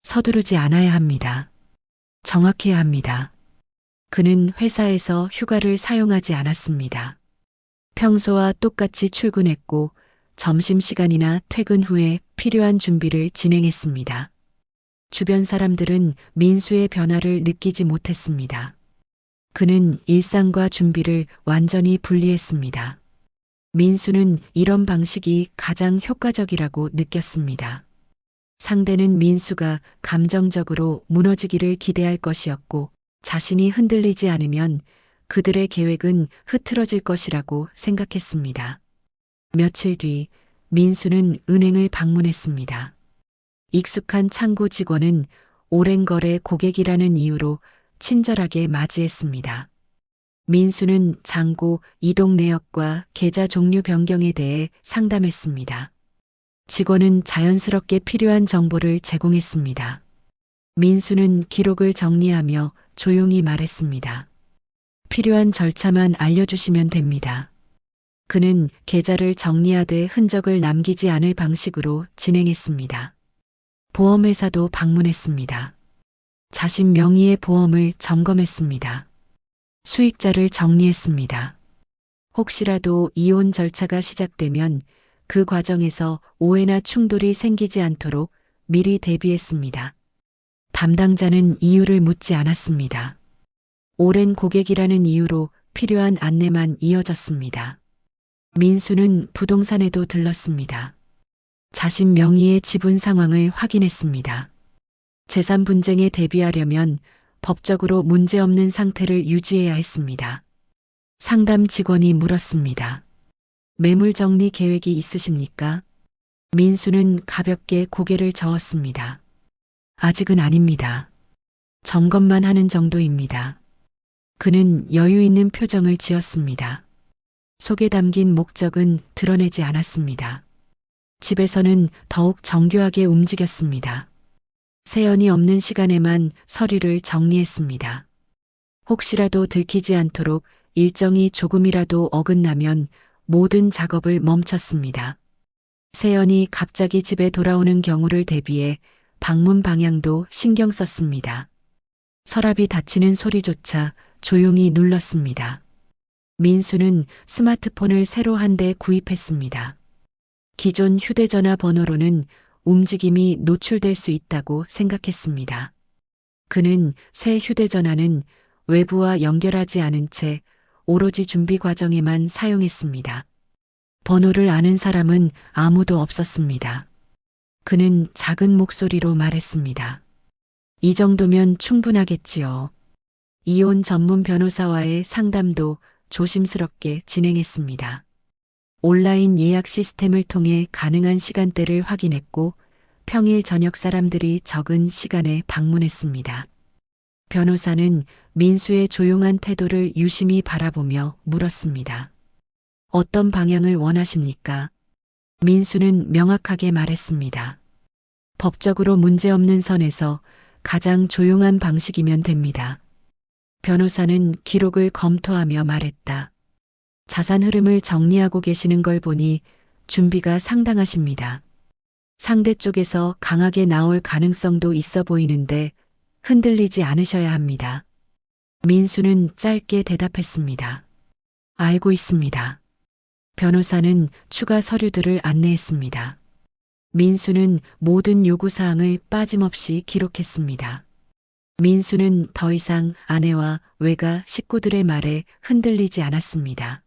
Speaker 2: 서두르지 않아야 합니다. 정확해야 합니다. 그는 회사에서 휴가를 사용하지 않았습니다. 평소와 똑같이 출근했고 점심시간이나 퇴근 후에 필요한 준비를 진행했습니다. 주변 사람들은 민수의 변화를 느끼지 못했습니다. 그는 일상과 준비를 완전히 분리했습니다. 민수는 이런 방식이 가장 효과적이라고 느꼈습니다. 상대는 민수가 감정적으로 무너지기를 기대할 것이었고 자신이 흔들리지 않으면 그들의 계획은 흐트러질 것이라고 생각했습니다. 며칠 뒤 민수는 은행을 방문했습니다. 익숙한 창구 직원은 오랜 거래 고객이라는 이유로 친절하게 맞이했습니다. 민수는 잔고 이동 내역과 계좌 종류 변경에 대해 상담했습니다. 직원은 자연스럽게 필요한 정보를 제공했습니다. 민수는 기록을 정리하며 조용히 말했습니다. 필요한 절차만 알려주시면 됩니다. 그는 계좌를 정리하되 흔적을 남기지 않을 방식으로 진행했습니다. 보험회사도 방문했습니다. 자신 명의의 보험을 점검했습니다. 수익자를 정리했습니다. 혹시라도 이혼 절차가 시작되면 그 과정에서 오해나 충돌이 생기지 않도록 미리 대비했습니다. 담당자는 이유를 묻지 않았습니다. 오랜 고객이라는 이유로 필요한 안내만 이어졌습니다. 민수는 부동산에도 들렀습니다. 자신 명의의 지분 상황을 확인했습니다. 재산 분쟁에 대비하려면 법적으로 문제없는 상태를 유지해야 했습니다. 상담 직원이 물었습니다. 매물 정리 계획이 있으십니까? 민수는 가볍게 고개를 저었습니다. 아직은 아닙니다. 점검만 하는 정도입니다. 그는 여유 있는 표정을 지었습니다. 속에 담긴 목적은 드러내지 않았습니다. 집에서는 더욱 정교하게 움직였습니다. 세연이 없는 시간에만 서류를 정리했습니다. 혹시라도 들키지 않도록 일정이 조금이라도 어긋나면 모든 작업을 멈췄습니다. 세연이 갑자기 집에 돌아오는 경우를 대비해 방문 방향도 신경 썼습니다. 서랍이 닫히는 소리조차 조용히 눌렀습니다. 민수는 스마트폰을 새로 한 대 구입했습니다. 기존 휴대전화 번호로는 움직임이 노출될 수 있다고 생각했습니다. 그는 새 휴대전화는 외부와 연결하지 않은 채 오로지 준비 과정에만 사용했습니다. 번호를 아는 사람은 아무도 없었습니다. 그는 작은 목소리로 말했습니다. 이 정도면 충분하겠지요. 이혼 전문 변호사와의 상담도 조심스럽게 진행했습니다. 온라인 예약 시스템을 통해 가능한 시간대를 확인했고 평일 저녁 사람들이 적은 시간에 방문했습니다. 변호사는 민수의 조용한 태도를 유심히 바라보며 물었습니다. 어떤 방향을 원하십니까? 민수는 명확하게 말했습니다. 법적으로 문제없는 선에서 가장 조용한 방식이면 됩니다. 변호사는 기록을 검토하며 말했다. 자산 흐름을 정리하고 계시는 걸 보니 준비가 상당하십니다. 상대 쪽에서 강하게 나올 가능성도 있어 보이는데 흔들리지 않으셔야 합니다. 민수는 짧게 대답했습니다. 알고 있습니다. 변호사는 추가 서류들을 안내했습니다. 민수는 모든 요구사항을 빠짐없이 기록했습니다. 민수는 더 이상 아내와 외가 식구들의 말에 흔들리지 않았습니다.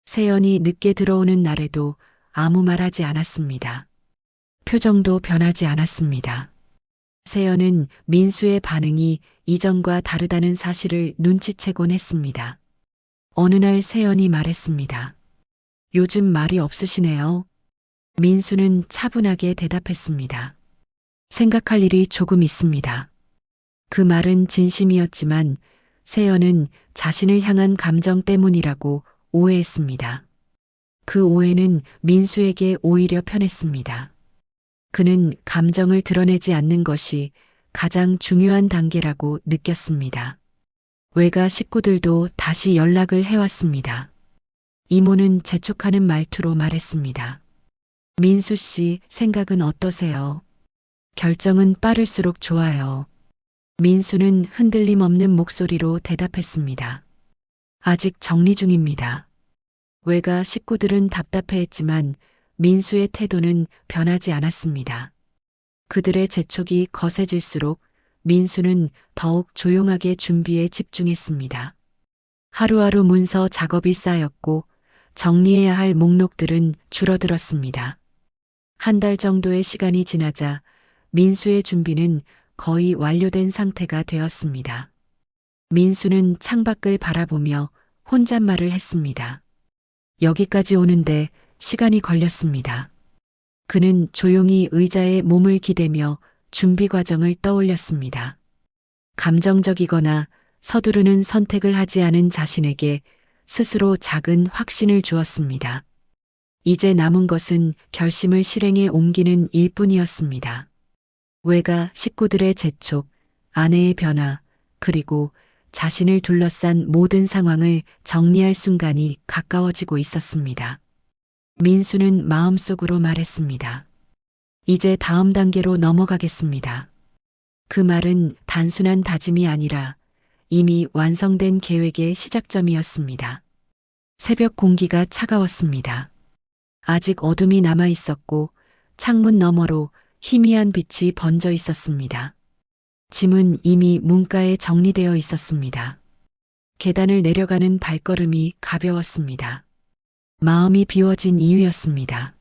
Speaker 2: 세연이 늦게 들어오는 날에도 아무 말하지 않았습니다. 표정도 변하지 않았습니다. 세연은 민수의 반응이 이전과 다르다는 사실을 눈치채곤 했습니다. 어느 날 세연이 말했습니다. 요즘 말이 없으시네요. 민수는 차분하게 대답했습니다. 생각할 일이 조금 있습니다. 그 말은 진심이었지만 세연은 자신을 향한 감정 때문이라고 오해했습니다. 그 오해는 민수에게 오히려 편했습니다. 그는 감정을 드러내지 않는 것이 가장 중요한 단계라고 느꼈습니다. 외가 식구들도 다시 연락을 해왔습니다. 이모는 재촉하는 말투로 말했습니다. 민수 씨 생각은 어떠세요? 결정은 빠를수록 좋아요. 민수는 흔들림 없는 목소리로 대답했습니다. 아직 정리 중입니다. 외가 식구들은 답답해했지만 민수의 태도는 변하지 않았습니다. 그들의 재촉이 거세질수록 민수는 더욱 조용하게 준비에 집중했습니다. 하루하루 문서 작업이 쌓였고 정리해야 할 목록들은 줄어들었습니다. 한 달 정도의 시간이 지나자 민수의 준비는 거의 완료된 상태가 되었습니다. 민수는 창밖을 바라보며 혼잣말을 했습니다. 여기까지 오는데 시간이 걸렸습니다. 그는 조용히 의자에 몸을 기대며 준비 과정을 떠올렸습니다. 감정적이거나 서두르는 선택을 하지 않은 자신에게 스스로 작은 확신을 주었습니다. 이제 남은 것은 결심을 실행에 옮기는 일뿐이었습니다. 외가 식구들의 재촉, 아내의 변화, 그리고 자신을 둘러싼 모든 상황을 정리할 순간이 가까워지고 있었습니다. 민수는 마음속으로 말했습니다. 이제 다음 단계로 넘어가겠습니다. 그 말은 단순한 다짐이 아니라 이미 완성된 계획의 시작점이었습니다. 새벽 공기가 차가웠습니다. 아직 어둠이 남아 있었고 창문 너머로 희미한 빛이 번져 있었습니다. 짐은 이미 문가에 정리되어 있었습니다. 계단을 내려가는 발걸음이 가벼웠습니다. 마음이 비워진 이유였습니다.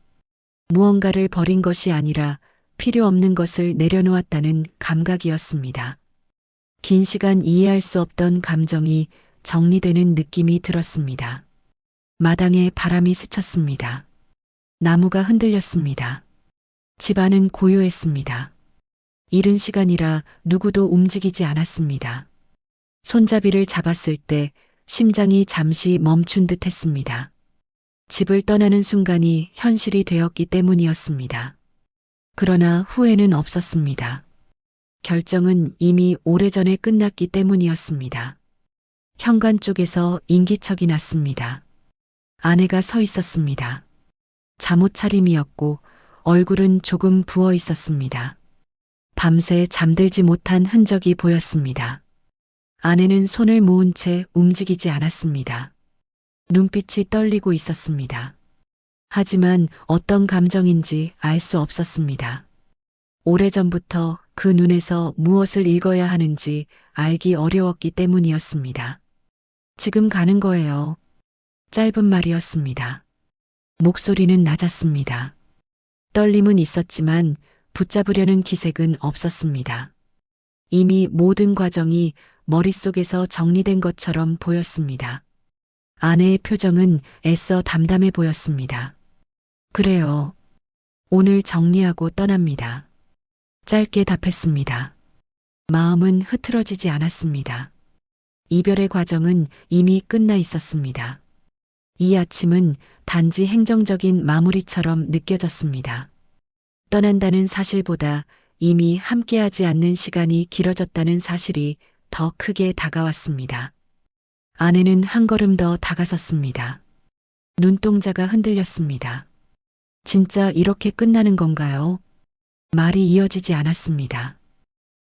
Speaker 2: 무언가를 버린 것이 아니라 필요 없는 것을 내려놓았다는 감각이었습니다. 긴 시간 이해할 수 없던 감정이 정리되는 느낌이 들었습니다. 마당에 바람이 스쳤습니다. 나무가 흔들렸습니다. 집안은 고요했습니다. 이른 시간이라 누구도 움직이지 않았습니다. 손잡이를 잡았을 때 심장이 잠시 멈춘 듯 했습니다. 집을 떠나는 순간이 현실이 되었기 때문이었습니다. 그러나 후회는 없었습니다. 결정은 이미 오래전에 끝났기 때문이었습니다. 현관 쪽에서 인기척이 났습니다. 아내가 서 있었습니다. 잠옷 차림이었고 얼굴은 조금 부어 있었습니다. 밤새 잠들지 못한 흔적이 보였습니다. 아내는 손을 모은 채 움직이지 않았습니다. 눈빛이 떨리고 있었습니다. 하지만 어떤 감정인지 알 수 없었습니다. 오래전부터 그 눈에서 무엇을 읽어야 하는지 알기 어려웠기 때문이었습니다. 지금 가는 거예요. 짧은 말이었습니다. 목소리는 낮았습니다. 떨림은 있었지만 붙잡으려는 기색은 없었습니다. 이미 모든 과정이 머릿속에서 정리된 것처럼 보였습니다. 아내의 표정은 애써 담담해 보였습니다. 그래요. 오늘 정리하고 떠납니다. 짧게 답했습니다. 마음은 흐트러지지 않았습니다. 이별의 과정은 이미 끝나 있었습니다. 이 아침은 단지 행정적인 마무리처럼 느껴졌습니다. 떠난다는 사실보다 이미 함께하지 않는 시간이 길어졌다는 사실이 더 크게 다가왔습니다. 아내는 한 걸음 더 다가섰습니다. 눈동자가 흔들렸습니다. 진짜 이렇게 끝나는 건가요? 말이 이어지지 않았습니다.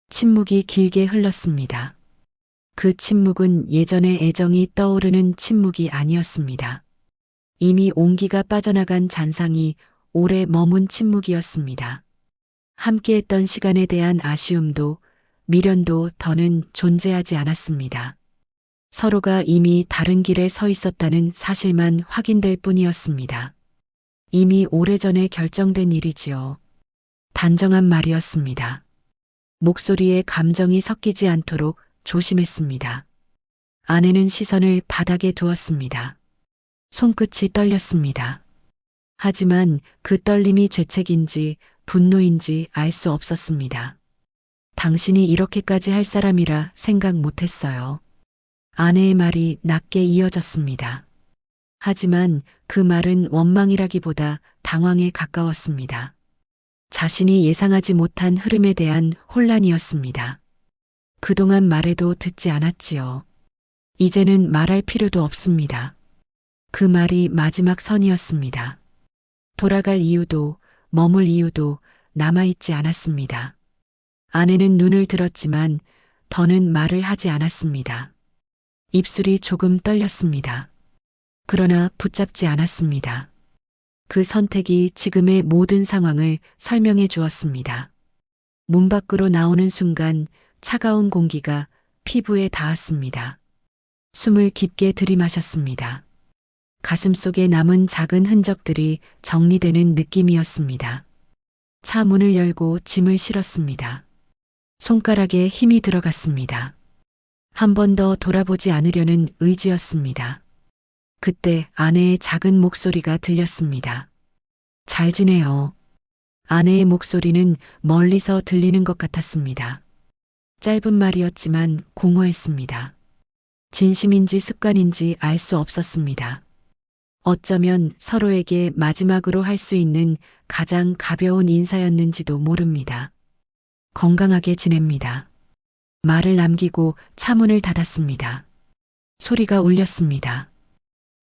Speaker 2: 침묵이 길게 흘렀습니다. 그 침묵은 예전의 애정이 떠오르는 침묵이 아니었습니다. 이미 온기가 빠져나간 잔상이 오래 머문 침묵이었습니다. 함께했던 시간에 대한 아쉬움도 미련도 더는 존재하지 않았습니다. 서로가 이미 다른 길에 서 있었다는 사실만 확인될 뿐이었습니다. 이미 오래전에 결정된 일이지요. 단정한 말이었습니다. 목소리에 감정이 섞이지 않도록 조심했습니다. 아내는 시선을 바닥에 두었습니다. 손끝이 떨렸습니다. 하지만 그 떨림이 죄책인지 분노인지 알 수 없었습니다. 당신이 이렇게까지 할 사람이라 생각 못했어요. 아내의 말이 낮게 이어졌습니다. 하지만 그 말은 원망이라기보다 당황에 가까웠습니다. 자신이 예상하지 못한 흐름에 대한 혼란이었습니다. 그동안 말해도 듣지 않았지요. 이제는 말할 필요도 없습니다. 그 말이 마지막 선이었습니다. 돌아갈 이유도 머물 이유도 남아있지 않았습니다. 아내는 눈을 들었지만 더는 말을 하지 않았습니다. 입술이 조금 떨렸습니다. 그러나 붙잡지 않았습니다. 그 선택이 지금의 모든 상황을 설명해 주었습니다. 문 밖으로 나오는 순간 차가운 공기가 피부에 닿았습니다. 숨을 깊게 들이마셨습니다. 가슴 속에 남은 작은 흔적들이 정리되는 느낌이었습니다. 차 문을 열고 짐을 실었습니다. 손가락에 힘이 들어갔습니다. 한 번 더 돌아보지 않으려는 의지였습니다. 그때 아내의 작은 목소리가 들렸습니다. 잘 지내요. 아내의 목소리는 멀리서 들리는 것 같았습니다. 짧은 말이었지만 공허했습니다. 진심인지 습관인지 알 수 없었습니다. 어쩌면 서로에게 마지막으로 할 수 있는 가장 가벼운 인사였는지도 모릅니다. 건강하게 지냅니다. 말을 남기고 차문을 닫았습니다. 소리가 울렸습니다.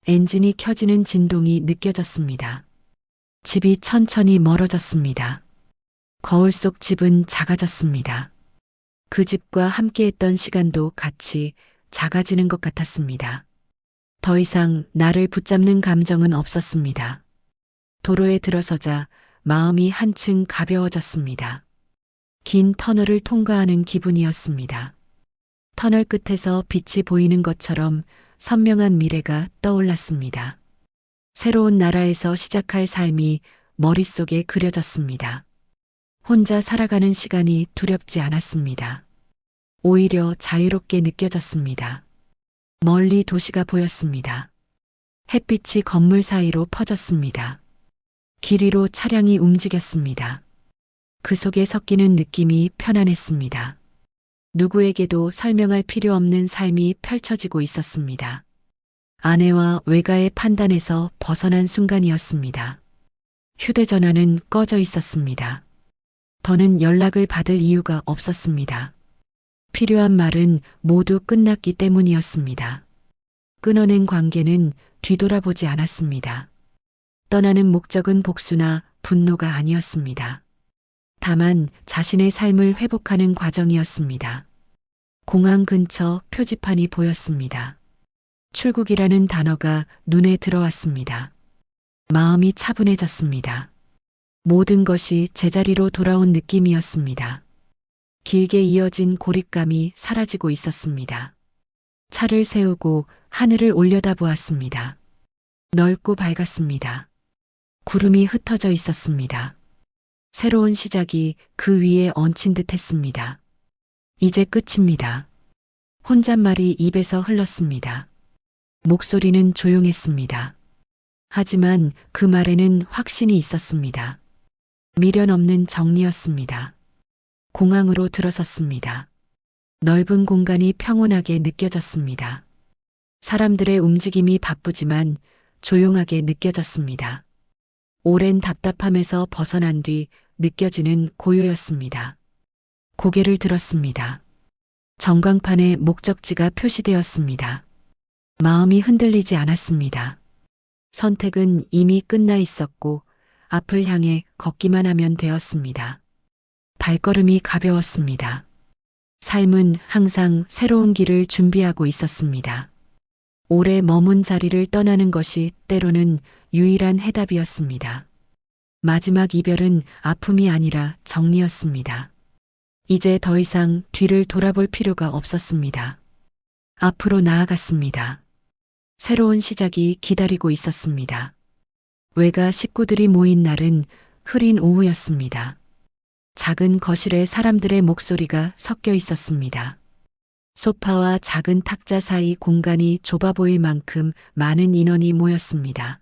Speaker 2: 엔진이 켜지는 진동이 느껴졌습니다. 집이 천천히 멀어졌습니다. 거울 속 집은 작아졌습니다. 그 집과 함께했던 시간도 같이 작아지는 것 같았습니다. 더 이상 나를 붙잡는 감정은 없었습니다. 도로에 들어서자 마음이 한층 가벼워졌습니다. 긴 터널을 통과하는 기분이었습니다. 터널 끝에서 빛이 보이는 것처럼 선명한 미래가 떠올랐습니다. 새로운 나라에서 시작할 삶이 머릿속에 그려졌습니다. 혼자 살아가는 시간이 두렵지 않았습니다. 오히려 자유롭게 느껴졌습니다. 멀리 도시가 보였습니다. 햇빛이 건물 사이로 퍼졌습니다. 길 위로 차량이 움직였습니다. 그 속에 섞이는 느낌이 편안했습니다. 누구에게도 설명할 필요 없는 삶이 펼쳐지고 있었습니다. 아내와 외가의 판단에서 벗어난 순간이었습니다. 휴대전화는 꺼져 있었습니다. 더는 연락을 받을 이유가 없었습니다. 필요한 말은 모두 끝났기 때문이었습니다. 끊어낸 관계는 뒤돌아보지 않았습니다. 떠나는 목적은 복수나 분노가 아니었습니다. 다만 자신의 삶을 회복하는 과정이었습니다. 공항 근처 표지판이 보였습니다. 출국이라는 단어가 눈에 들어왔습니다. 마음이 차분해졌습니다. 모든 것이 제자리로 돌아온 느낌이었습니다. 길게 이어진 고립감이 사라지고 있었습니다. 차를 세우고 하늘을 올려다보았습니다. 넓고 밝았습니다. 구름이 흩어져 있었습니다. 새로운 시작이 그 위에 얹힌 듯 했습니다. 이제 끝입니다. 혼잣말이 입에서 흘렀습니다. 목소리는 조용했습니다. 하지만 그 말에는 확신이 있었습니다. 미련 없는 정리였습니다. 공항으로 들어섰습니다. 넓은 공간이 평온하게 느껴졌습니다. 사람들의 움직임이 바쁘지만 조용하게 느껴졌습니다. 오랜 답답함에서 벗어난 뒤 느껴지는 고요였습니다. 고개를 들었습니다. 전광판에 목적지가 표시되었습니다. 마음이 흔들리지 않았습니다. 선택은 이미 끝나 있었고 앞을 향해 걷기만 하면 되었습니다. 발걸음이 가벼웠습니다. 삶은 항상 새로운 길을 준비하고 있었습니다. 오래 머문 자리를 떠나는 것이 때로는 유일한 해답이었습니다. 마지막 이별은 아픔이 아니라 정리였습니다. 이제 더 이상 뒤를 돌아볼 필요가 없었습니다. 앞으로 나아갔습니다. 새로운 시작이 기다리고 있었습니다. 외가 식구들이 모인 날은 흐린 오후였습니다. 작은 거실에 사람들의 목소리가 섞여 있었습니다. 소파와 작은 탁자 사이 공간이 좁아 보일 만큼 많은 인원이 모였습니다.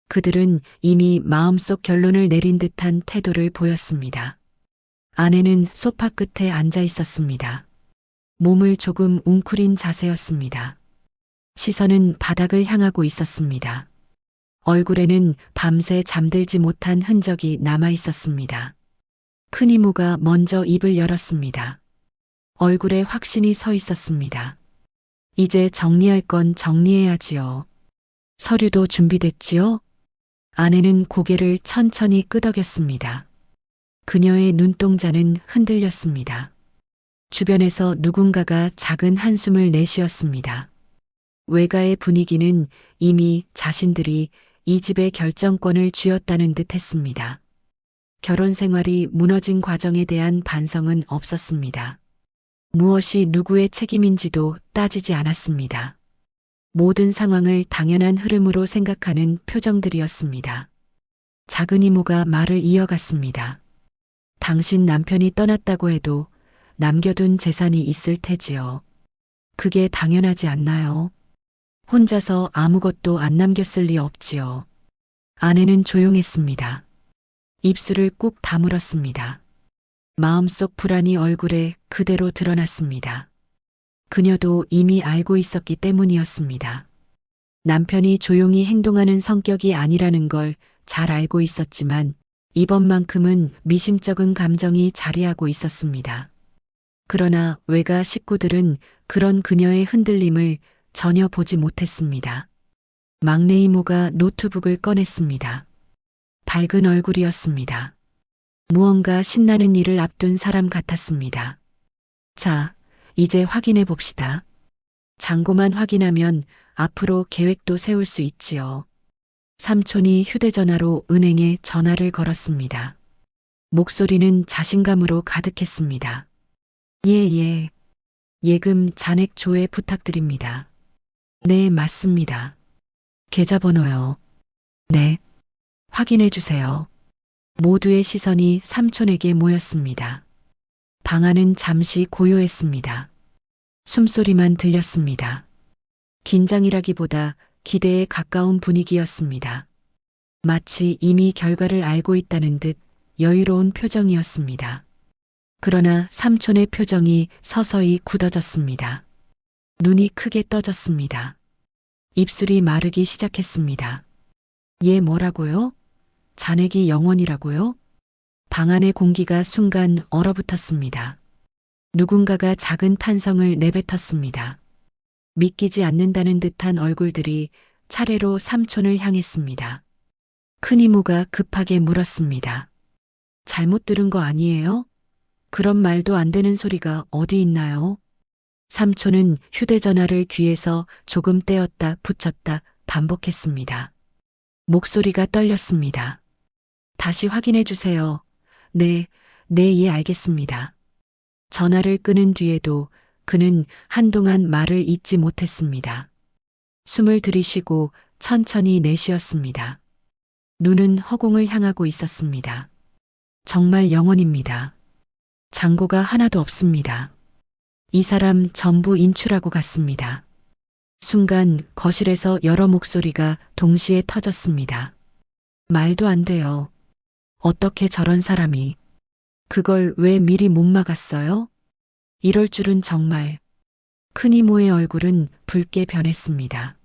Speaker 2: 그들은 이미 마음속 결론을 내린 듯한 태도를 보였습니다. 아내는 소파 끝에 앉아 있었습니다. 몸을 조금 웅크린 자세였습니다. 시선은 바닥을 향하고 있었습니다. 얼굴에는 밤새 잠들지 못한 흔적이 남아 있었습니다. 큰 이모가 먼저 입을 열었습니다. 얼굴에 확신이 서 있었습니다. 이제 정리할 건 정리해야지요. 서류도 준비됐지요? 아내는 고개를 천천히 끄덕였습니다. 그녀의 눈동자는 흔들렸습니다. 주변에서 누군가가 작은 한숨을 내쉬었습니다. 외가의 분위기는 이미 자신들이 이 집의 결정권을 쥐었다는 듯 했습니다. 결혼 생활이 무너진 과정에 대한 반성은 없었습니다. 무엇이 누구의 책임인지도 따지지 않았습니다. 모든 상황을 당연한 흐름으로 생각하는 표정들이었습니다. 작은 이모가 말을 이어갔습니다. 당신 남편이 떠났다고 해도 남겨둔 재산이 있을 테지요. 그게 당연하지 않나요? 혼자서 아무것도 안 남겼을 리 없지요. 아내는 조용했습니다. 입술을 꾹 다물었습니다. 마음속 불안이 얼굴에 그대로 드러났습니다. 그녀도 이미 알고 있었기 때문이었습니다. 남편이 조용히 행동하는 성격이 아니라는 걸 잘 알고 있었지만 이번만큼은 미심쩍은 감정이 자리하고 있었습니다. 그러나 외가 식구들은 그런 그녀의 흔들림을 전혀 보지 못했습니다. 막내 이모가 노트북을 꺼냈습니다. 밝은 얼굴이었습니다. 무언가 신나는 일을 앞둔 사람 같았습니다. 자, 이제 확인해 봅시다. 잔고만 확인하면 앞으로 계획도 세울 수 있지요. 삼촌이 휴대전화로 은행에 전화를 걸었습니다. 목소리는 자신감으로 가득했습니다. 예. 예금 잔액 조회 부탁드립니다. 네, 맞습니다. 계좌번호요. 네. 확인해 주세요. 모두의 시선이 삼촌에게 모였습니다. 방 안은 잠시 고요했습니다. 숨소리만 들렸습니다. 긴장이라기보다 기대에 가까운 분위기였습니다. 마치 이미 결과를 알고 있다는 듯 여유로운 표정이었습니다. 그러나 삼촌의 표정이 서서히 굳어졌습니다. 눈이 크게 떠졌습니다. 입술이 마르기 시작했습니다. 얘 뭐라고요? 잔액이 0원이라고요? 방 안의 공기가 순간 얼어붙었습니다. 누군가가 작은 탄성을 내뱉었습니다. 믿기지 않는다는 듯한 얼굴들이 차례로 삼촌을 향했습니다. 큰 이모가 급하게 물었습니다. 잘못 들은 거 아니에요? 그런 말도 안 되는 소리가 어디 있나요? 삼촌은 휴대전화를 귀에서 조금 떼었다 붙였다 반복했습니다. 목소리가 떨렸습니다. 다시 확인해 주세요. 네, 예, 알겠습니다. 전화를 끊은 뒤에도 그는 한동안 말을 잇지 못했습니다. 숨을 들이쉬고 천천히 내쉬었습니다. 눈은 허공을 향하고 있었습니다. 정말 영원입니다. 장고가 하나도 없습니다. 이 사람 전부 인출하고 갔습니다. 순간 거실에서 여러 목소리가 동시에 터졌습니다. 말도 안 돼요. 어떻게 저런 사람이. 그걸 왜 미리 못 막았어요? 이럴 줄은 정말. 큰 이모의 얼굴은 붉게 변했습니다.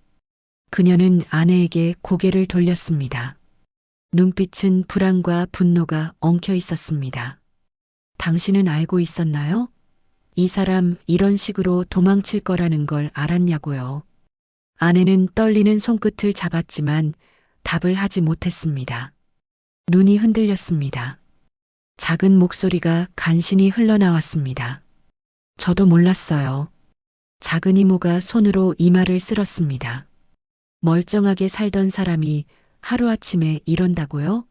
Speaker 2: 그녀는 아내에게 고개를 돌렸습니다. 눈빛은 불안과 분노가 엉켜 있었습니다. 당신은 알고 있었나요? 이 사람 이런 식으로 도망칠 거라는 걸 알았냐고요. 아내는 떨리는 손끝을 잡았지만 답을 하지 못했습니다. 눈이 흔들렸습니다. 작은 목소리가 간신히 흘러나왔습니다. 저도 몰랐어요. 작은 이모가 손으로 이마를 쓸었습니다. 멀쩡하게 살던 사람이 하루아침에 이런다고요?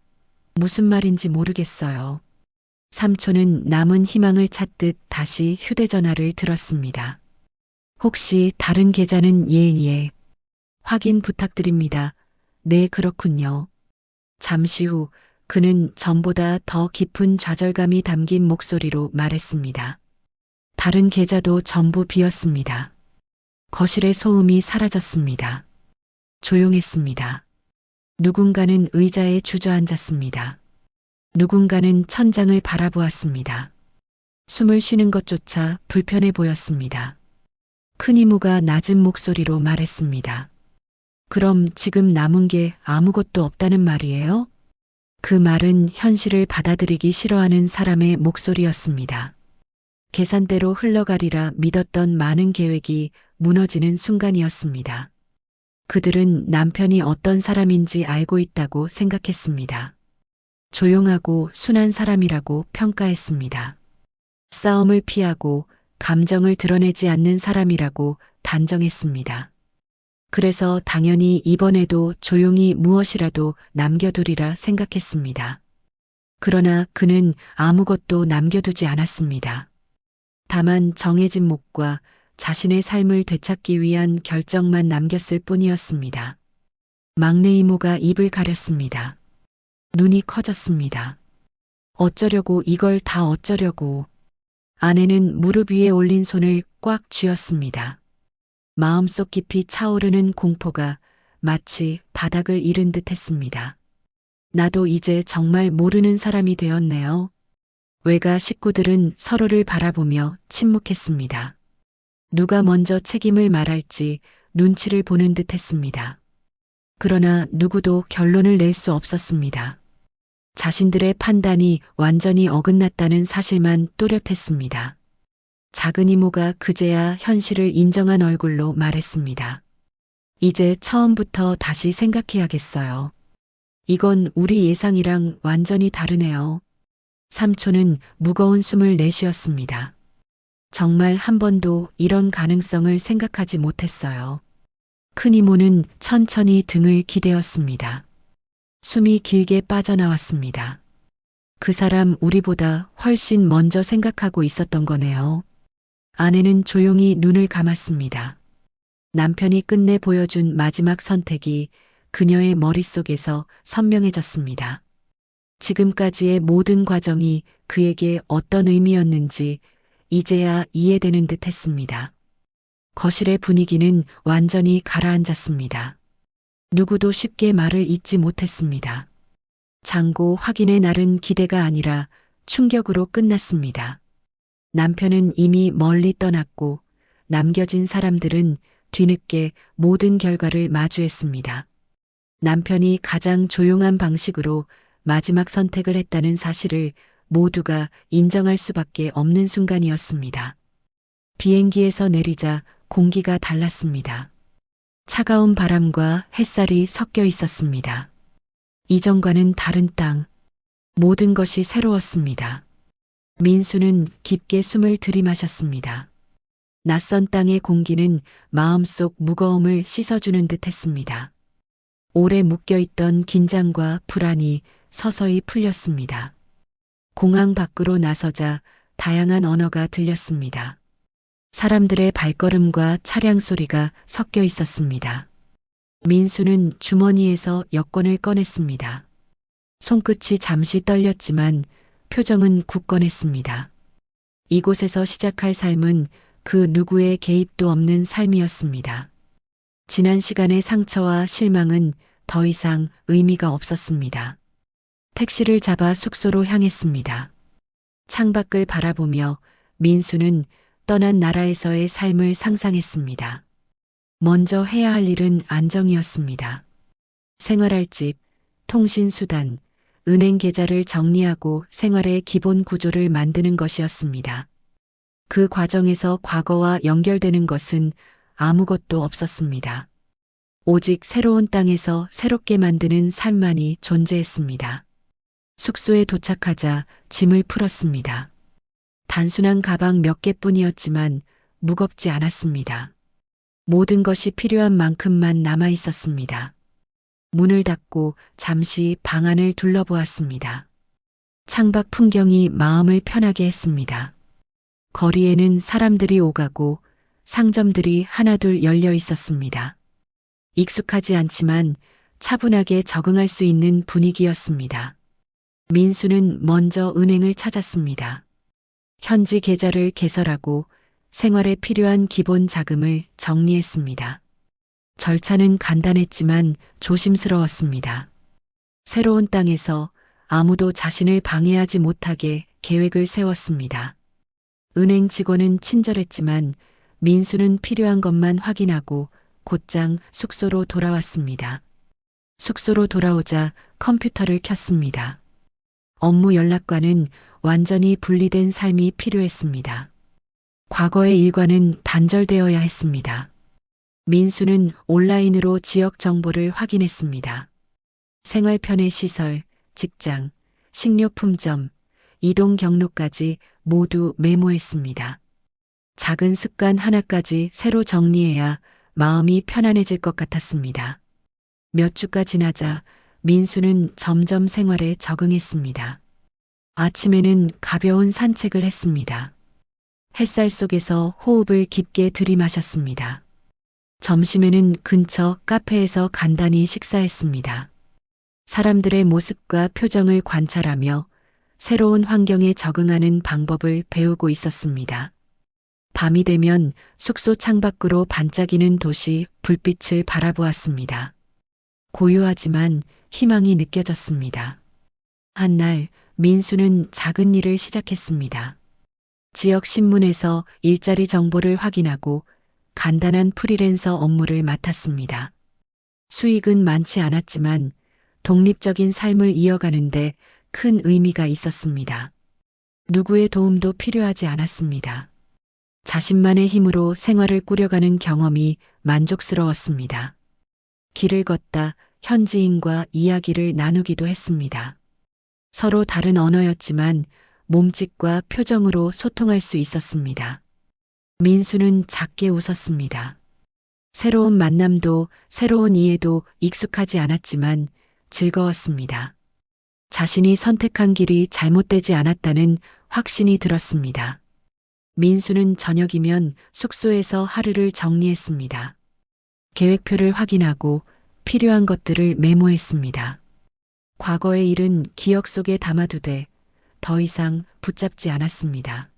Speaker 2: 무슨 말인지 모르겠어요. 삼촌은 남은 희망을 찾듯 다시 휴대전화를 들었습니다. 혹시 다른 계좌는 예. 확인 부탁드립니다. 네, 그렇군요. 잠시 후 그는 전보다 더 깊은 좌절감이 담긴 목소리로 말했습니다. 다른 계좌도 전부 비었습니다. 거실의 소음이 사라졌습니다. 조용했습니다. 누군가는 의자에 주저앉았습니다. 누군가는 천장을 바라보았습니다. 숨을 쉬는 것조차 불편해 보였습니다. 큰 이모가 낮은 목소리로 말했습니다. 그럼 지금 남은 게 아무것도 없다는 말이에요? 그 말은 현실을 받아들이기 싫어하는 사람의 목소리였습니다. 계산대로 흘러가리라 믿었던 많은 계획이 무너지는 순간이었습니다. 그들은 남편이 어떤 사람인지 알고 있다고 생각했습니다. 조용하고 순한 사람이라고 평가했습니다. 싸움을 피하고 감정을 드러내지 않는 사람이라고 단정했습니다. 그래서 당연히 이번에도 조용히 무엇이라도 남겨두리라 생각했습니다. 그러나 그는 아무것도 남겨두지 않았습니다. 다만 정해진 목과 자신의 삶을 되찾기 위한 결정만 남겼을 뿐이었습니다. 막내 이모가 입을 가렸습니다. 눈이 커졌습니다. 어쩌려고 이걸 다 어쩌려고. 아내는 무릎 위에 올린 손을 꽉 쥐었습니다. 마음속 깊이 차오르는 공포가 마치 바닥을 잃은 듯 했습니다. 나도 이제 정말 모르는 사람이 되었네요. 외가 식구들은 서로를 바라보며 침묵했습니다. 누가 먼저 책임을 말할지 눈치를 보는 듯 했습니다. 그러나 누구도 결론을 낼 수 없었습니다. 자신들의 판단이 완전히 어긋났다는 사실만 또렷했습니다. 작은 이모가 그제야 현실을 인정한 얼굴로 말했습니다. 이제 처음부터 다시 생각해야겠어요. 이건 우리 예상이랑 완전히 다르네요. 삼촌은 무거운 숨을 내쉬었습니다. 정말 한 번도 이런 가능성을 생각하지 못했어요. 큰 이모는 천천히 등을 기대었습니다. 숨이 길게 빠져나왔습니다. 그 사람 우리보다 훨씬 먼저 생각하고 있었던 거네요. 아내는 조용히 눈을 감았습니다. 남편이 끝내 보여준 마지막 선택이 그녀의 머릿속에서 선명해졌습니다. 지금까지의 모든 과정이 그에게 어떤 의미였는지 이제야 이해되는 듯 했습니다. 거실의 분위기는 완전히 가라앉았습니다. 누구도 쉽게 말을 잇지 못했습니다. 장고 확인의 날은 기대가 아니라 충격으로 끝났습니다. 남편은 이미 멀리 떠났고 남겨진 사람들은 뒤늦게 모든 결과를 마주했습니다. 남편이 가장 조용한 방식으로 마지막 선택을 했다는 사실을 모두가 인정할 수밖에 없는 순간이었습니다. 비행기에서 내리자 공기가 달랐습니다. 차가운 바람과 햇살이 섞여 있었습니다. 이전과는 다른 땅, 모든 것이 새로웠습니다. 민수는 깊게 숨을 들이마셨습니다. 낯선 땅의 공기는 마음속 무거움을 씻어주는 듯 했습니다. 오래 묶여있던 긴장과 불안이 서서히 풀렸습니다. 공항 밖으로 나서자 다양한 언어가 들렸습니다. 사람들의 발걸음과 차량 소리가 섞여 있었습니다. 민수는 주머니에서 여권을 꺼냈습니다. 손끝이 잠시 떨렸지만 표정은 굳건했습니다. 이곳에서 시작할 삶은 그 누구의 개입도 없는 삶이었습니다. 지난 시간의 상처와 실망은 더 이상 의미가 없었습니다. 택시를 잡아 숙소로 향했습니다. 창밖을 바라보며 민수는 떠난 나라에서의 삶을 상상했습니다. 먼저 해야 할 일은 안정이었습니다. 생활할 집, 통신수단, 은행 계좌를 정리하고 생활의 기본 구조를 만드는 것이었습니다. 그 과정에서 과거와 연결되는 것은 아무것도 없었습니다. 오직 새로운 땅에서 새롭게 만드는 삶만이 존재했습니다. 숙소에 도착하자 짐을 풀었습니다. 단순한 가방 몇 개뿐이었지만 무겁지 않았습니다. 모든 것이 필요한 만큼만 남아 있었습니다. 문을 닫고 잠시 방 안을 둘러보았습니다. 창밖 풍경이 마음을 편하게 했습니다. 거리에는 사람들이 오가고 상점들이 하나둘 열려 있었습니다. 익숙하지 않지만 차분하게 적응할 수 있는 분위기였습니다. 민수는 먼저 은행을 찾았습니다. 현지 계좌를 개설하고 생활에 필요한 기본 자금을 정리했습니다. 절차는 간단했지만 조심스러웠습니다. 새로운 땅에서 아무도 자신을 방해하지 못하게 계획을 세웠습니다. 은행 직원은 친절했지만 민수는 필요한 것만 확인하고 곧장 숙소로 돌아왔습니다. 숙소로 돌아오자 컴퓨터를 켰습니다. 업무 연락과는 완전히 분리된 삶이 필요했습니다. 과거의 일과는 단절되어야 했습니다. 민수는 온라인으로 지역 정보를 확인했습니다. 생활편의 시설, 직장, 식료품점, 이동 경로까지 모두 메모했습니다. 작은 습관 하나까지 새로 정리해야 마음이 편안해질 것 같았습니다. 몇 주가 지나자 민수는 점점 생활에 적응했습니다. 아침에는 가벼운 산책을 했습니다. 햇살 속에서 호흡을 깊게 들이마셨습니다. 점심에는 근처 카페에서 간단히 식사했습니다. 사람들의 모습과 표정을 관찰하며 새로운 환경에 적응하는 방법을 배우고 있었습니다. 밤이 되면 숙소 창밖으로 반짝이는 도시 불빛을 바라보았습니다. 고요하지만 희망이 느껴졌습니다. 한날 민수는 작은 일을 시작했습니다. 지역 신문에서 일자리 정보를 확인하고 간단한 프리랜서 업무를 맡았습니다. 수익은 많지 않았지만 독립적인 삶을 이어가는데 큰 의미가 있었습니다. 누구의 도움도 필요하지 않았습니다. 자신만의 힘으로 생활을 꾸려가는 경험이 만족스러웠습니다. 길을 걷다 현지인과 이야기를 나누기도 했습니다. 서로 다른 언어였지만 몸짓과 표정으로 소통할 수 있었습니다. 민수는 작게 웃었습니다. 새로운 만남도 새로운 이해도 익숙하지 않았지만 즐거웠습니다. 자신이 선택한 길이 잘못되지 않았다는 확신이 들었습니다. 민수는 저녁이면 숙소에서 하루를 정리했습니다. 계획표를 확인하고 필요한 것들을 메모했습니다. 과거의 일은 기억 속에 담아두되 더 이상 붙잡지 않았습니다.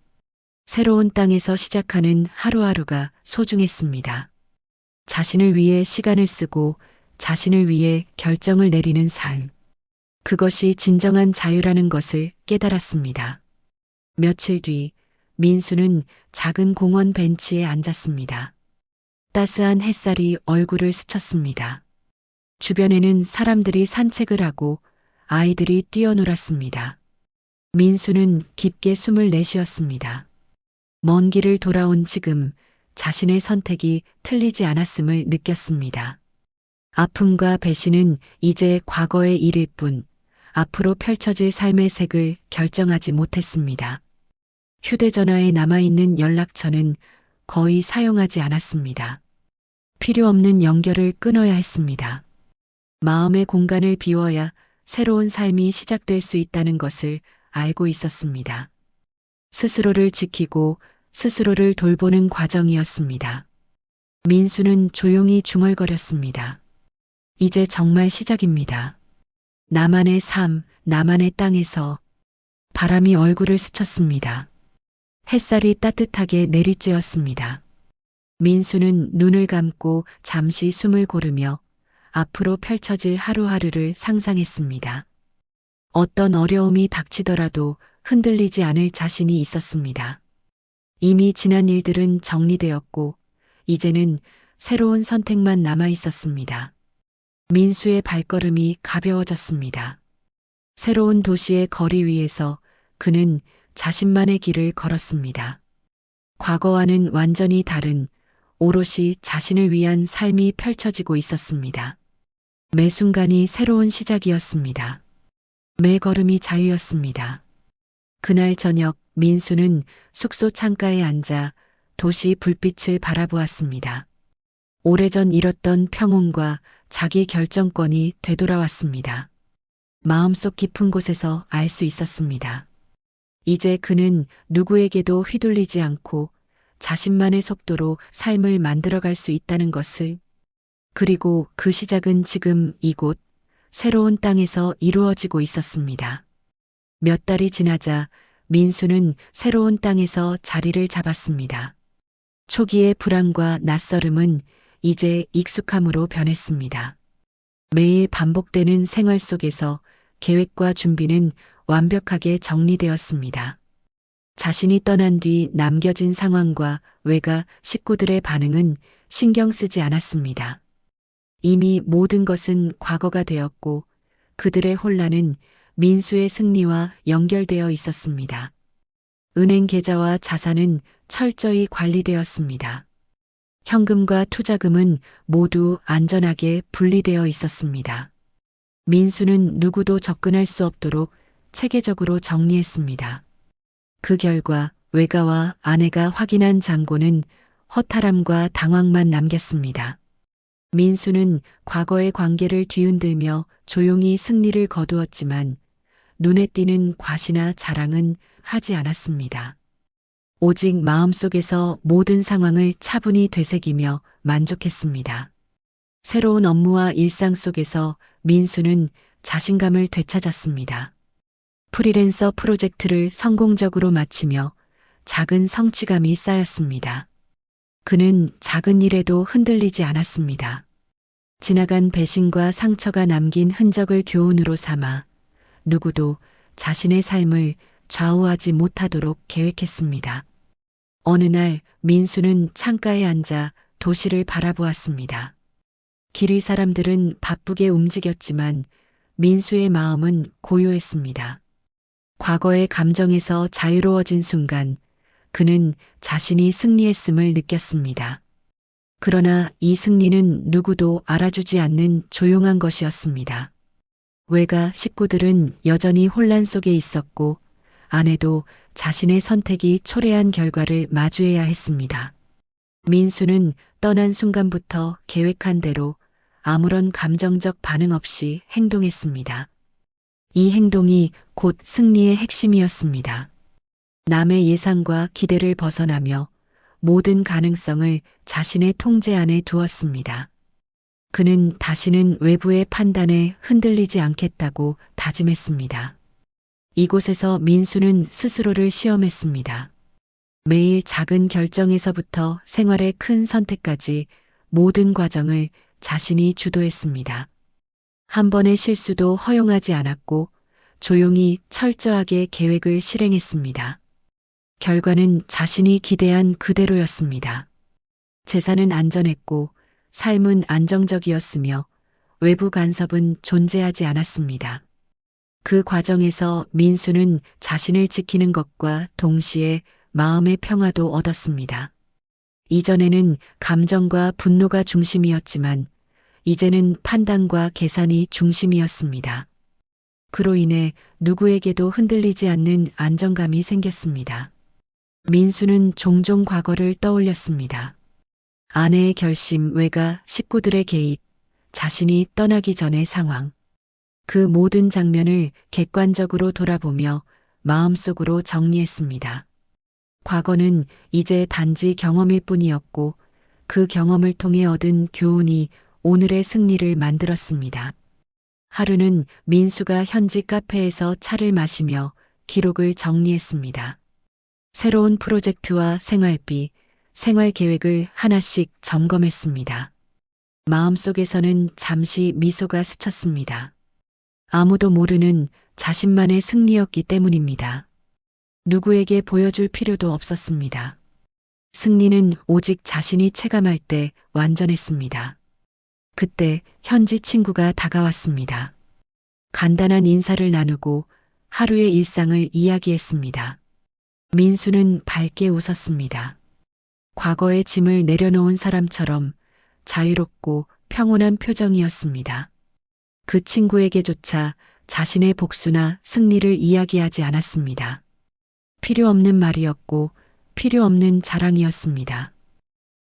Speaker 2: 새로운 땅에서 시작하는 하루하루가 소중했습니다. 자신을 위해 시간을 쓰고 자신을 위해 결정을 내리는 삶. 그것이 진정한 자유라는 것을 깨달았습니다. 며칠 뒤 민수는 작은 공원 벤치에 앉았습니다. 따스한 햇살이 얼굴을 스쳤습니다. 주변에는 사람들이 산책을 하고 아이들이 뛰어놀았습니다. 민수는 깊게 숨을 내쉬었습니다. 먼 길을 돌아온 지금 자신의 선택이 틀리지 않았음을 느꼈습니다. 아픔과 배신은 이제 과거의 일일 뿐 앞으로 펼쳐질 삶의 색을 결정하지 못했습니다. 휴대전화에 남아있는 연락처는 거의 사용하지 않았습니다. 필요 없는 연결을 끊어야 했습니다. 마음의 공간을 비워야 새로운 삶이 시작될 수 있다는 것을 알고 있었습니다. 스스로를 지키고 스스로를 돌보는 과정이었습니다. 민수는 조용히 중얼거렸습니다. 이제 정말 시작입니다. 나만의 삶, 나만의 땅에서. 바람이 얼굴을 스쳤습니다. 햇살이 따뜻하게 내리쬐었습니다. 민수는 눈을 감고 잠시 숨을 고르며 앞으로 펼쳐질 하루하루를 상상했습니다. 어떤 어려움이 닥치더라도 흔들리지 않을 자신이 있었습니다. 이미 지난 일들은 정리되었고 이제는 새로운 선택만 남아 있었습니다. 민수의 발걸음이 가벼워졌습니다. 새로운 도시의 거리 위에서 그는 자신만의 길을 걸었습니다. 과거와는 완전히 다른 오롯이 자신을 위한 삶이 펼쳐지고 있었습니다. 매 순간이 새로운 시작이었습니다. 매 걸음이 자유였습니다. 그날 저녁 민수는 숙소 창가에 앉아 도시 불빛을 바라보았습니다. 오래전 잃었던 평온과 자기 결정권이 되돌아왔습니다. 마음속 깊은 곳에서 알 수 있었습니다. 이제 그는 누구에게도 휘둘리지 않고 자신만의 속도로 삶을 만들어갈 수 있다는 것을, 그리고 그 시작은 지금 이곳 새로운 땅에서 이루어지고 있었습니다. 몇 달이 지나자 민수는 새로운 땅에서 자리를 잡았습니다. 초기의 불안과 낯설음은 이제 익숙함으로 변했습니다. 매일 반복되는 생활 속에서 계획과 준비는 완벽하게 정리되었습니다. 자신이 떠난 뒤 남겨진 상황과 외가 식구들의 반응은 신경 쓰지 않았습니다. 이미 모든 것은 과거가 되었고 그들의 혼란은 민수의 승리와 연결되어 있었습니다. 은행 계좌와 자산은 철저히 관리되었습니다. 현금과 투자금은 모두 안전하게 분리되어 있었습니다. 민수는 누구도 접근할 수 없도록 체계적으로 정리했습니다. 그 결과 외가와 아내가 확인한 잔고는 허탈함과 당황만 남겼습니다. 민수는 과거의 관계를 뒤흔들며 조용히 승리를 거두었지만 눈에 띄는 과시나 자랑은 하지 않았습니다. 오직 마음속에서 모든 상황을 차분히 되새기며 만족했습니다. 새로운 업무와 일상 속에서 민수는 자신감을 되찾았습니다. 프리랜서 프로젝트를 성공적으로 마치며 작은 성취감이 쌓였습니다. 그는 작은 일에도 흔들리지 않았습니다. 지나간 배신과 상처가 남긴 흔적을 교훈으로 삼아 누구도 자신의 삶을 좌우하지 못하도록 계획했습니다. 어느 날 민수는 창가에 앉아 도시를 바라보았습니다. 길 위 사람들은 바쁘게 움직였지만 민수의 마음은 고요했습니다. 과거의 감정에서 자유로워진 순간 그는 자신이 승리했음을 느꼈습니다. 그러나 이 승리는 누구도 알아주지 않는 조용한 것이었습니다. 외가 식구들은 여전히 혼란 속에 있었고 아내도 자신의 선택이 초래한 결과를 마주해야 했습니다. 민수는 떠난 순간부터 계획한 대로 아무런 감정적 반응 없이 행동했습니다. 이 행동이 곧 승리의 핵심이었습니다. 남의 예상과 기대를 벗어나며 모든 가능성을 자신의 통제 안에 두었습니다. 그는 다시는 외부의 판단에 흔들리지 않겠다고 다짐했습니다. 이곳에서 민수는 스스로를 시험했습니다. 매일 작은 결정에서부터 생활의 큰 선택까지 모든 과정을 자신이 주도했습니다. 한 번의 실수도 허용하지 않았고 조용히 철저하게 계획을 실행했습니다. 결과는 자신이 기대한 그대로였습니다. 재산은 안전했고 삶은 안정적이었으며 외부 간섭은 존재하지 않았습니다. 그 과정에서 민수는 자신을 지키는 것과 동시에 마음의 평화도 얻었습니다. 이전에는 감정과 분노가 중심이었지만 이제는 판단과 계산이 중심이었습니다. 그로 인해 누구에게도 흔들리지 않는 안정감이 생겼습니다. 민수는 종종 과거를 떠올렸습니다. 아내의 결심, 외가, 식구들의 개입, 자신이 떠나기 전의 상황. 그 모든 장면을 객관적으로 돌아보며 마음속으로 정리했습니다. 과거는 이제 단지 경험일 뿐이었고 그 경험을 통해 얻은 교훈이 오늘의 승리를 만들었습니다. 하루는 민수가 현지 카페에서 차를 마시며 기록을 정리했습니다. 새로운 프로젝트와 생활비, 생활 계획을 하나씩 점검했습니다. 마음속에서는 잠시 미소가 스쳤습니다. 아무도 모르는 자신만의 승리였기 때문입니다. 누구에게 보여줄 필요도 없었습니다. 승리는 오직 자신이 체감할 때 완전했습니다. 그때 현지 친구가 다가왔습니다. 간단한 인사를 나누고 하루의 일상을 이야기했습니다. 민수는 밝게 웃었습니다. 과거의 짐을 내려놓은 사람처럼 자유롭고 평온한 표정이었습니다. 그 친구에게조차 자신의 복수나 승리를 이야기하지 않았습니다. 필요 없는 말이었고 필요 없는 자랑이었습니다.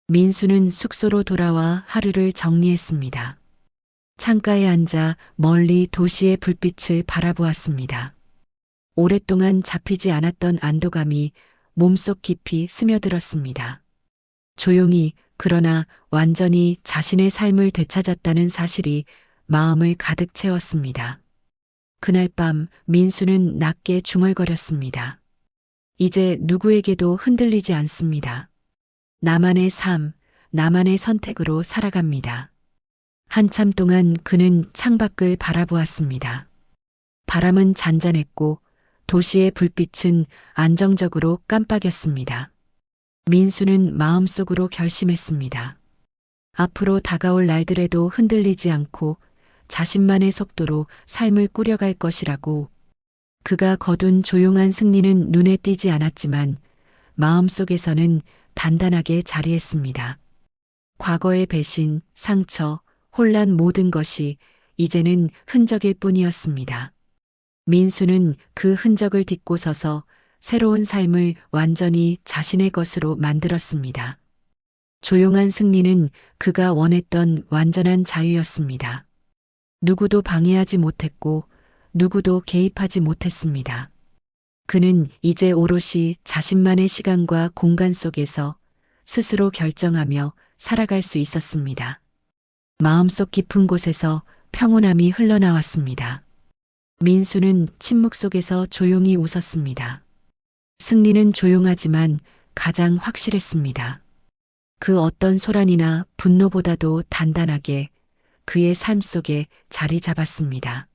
Speaker 2: 민수는 숙소로 돌아와 하루를 정리했습니다. 창가에 앉아 멀리 도시의 불빛을 바라보았습니다. 오랫동안 잡히지 않았던 안도감이 몸속 깊이 스며들었습니다. 조용히 그러나 완전히 자신의 삶을 되찾았다는 사실이 마음을 가득 채웠습니다. 그날 밤 민수는 낮게 중얼거렸습니다. 이제 누구에게도 흔들리지 않습니다. 나만의 삶, 나만의 선택으로 살아갑니다. 한참 동안 그는 창밖을 바라보았습니다. 바람은 잔잔했고 도시의 불빛은 안정적으로 깜빡였습니다. 민수는 마음속으로 결심했습니다. 앞으로 다가올 날들에도 흔들리지 않고 자신만의 속도로 삶을 꾸려갈 것이라고. 그가 거둔 조용한 승리는 눈에 띄지 않았지만 마음속에서는 단단하게 자리했습니다. 과거의 배신, 상처, 혼란 모든 것이 이제는 흔적일 뿐이었습니다. 민수는 그 흔적을 딛고 서서 새로운 삶을 완전히 자신의 것으로 만들었습니다. 조용한 승리는 그가 원했던 완전한 자유였습니다. 누구도 방해하지 못했고 누구도 개입하지 못했습니다. 그는 이제 오롯이 자신만의 시간과 공간 속에서 스스로 결정하며 살아갈 수 있었습니다. 마음속 깊은 곳에서 평온함이 흘러나왔습니다. 민수는 침묵 속에서 조용히 웃었습니다. 승리는 조용하지만 가장 확실했습니다. 그 어떤 소란이나 분노보다도 단단하게 그의 삶 속에 자리 잡았습니다.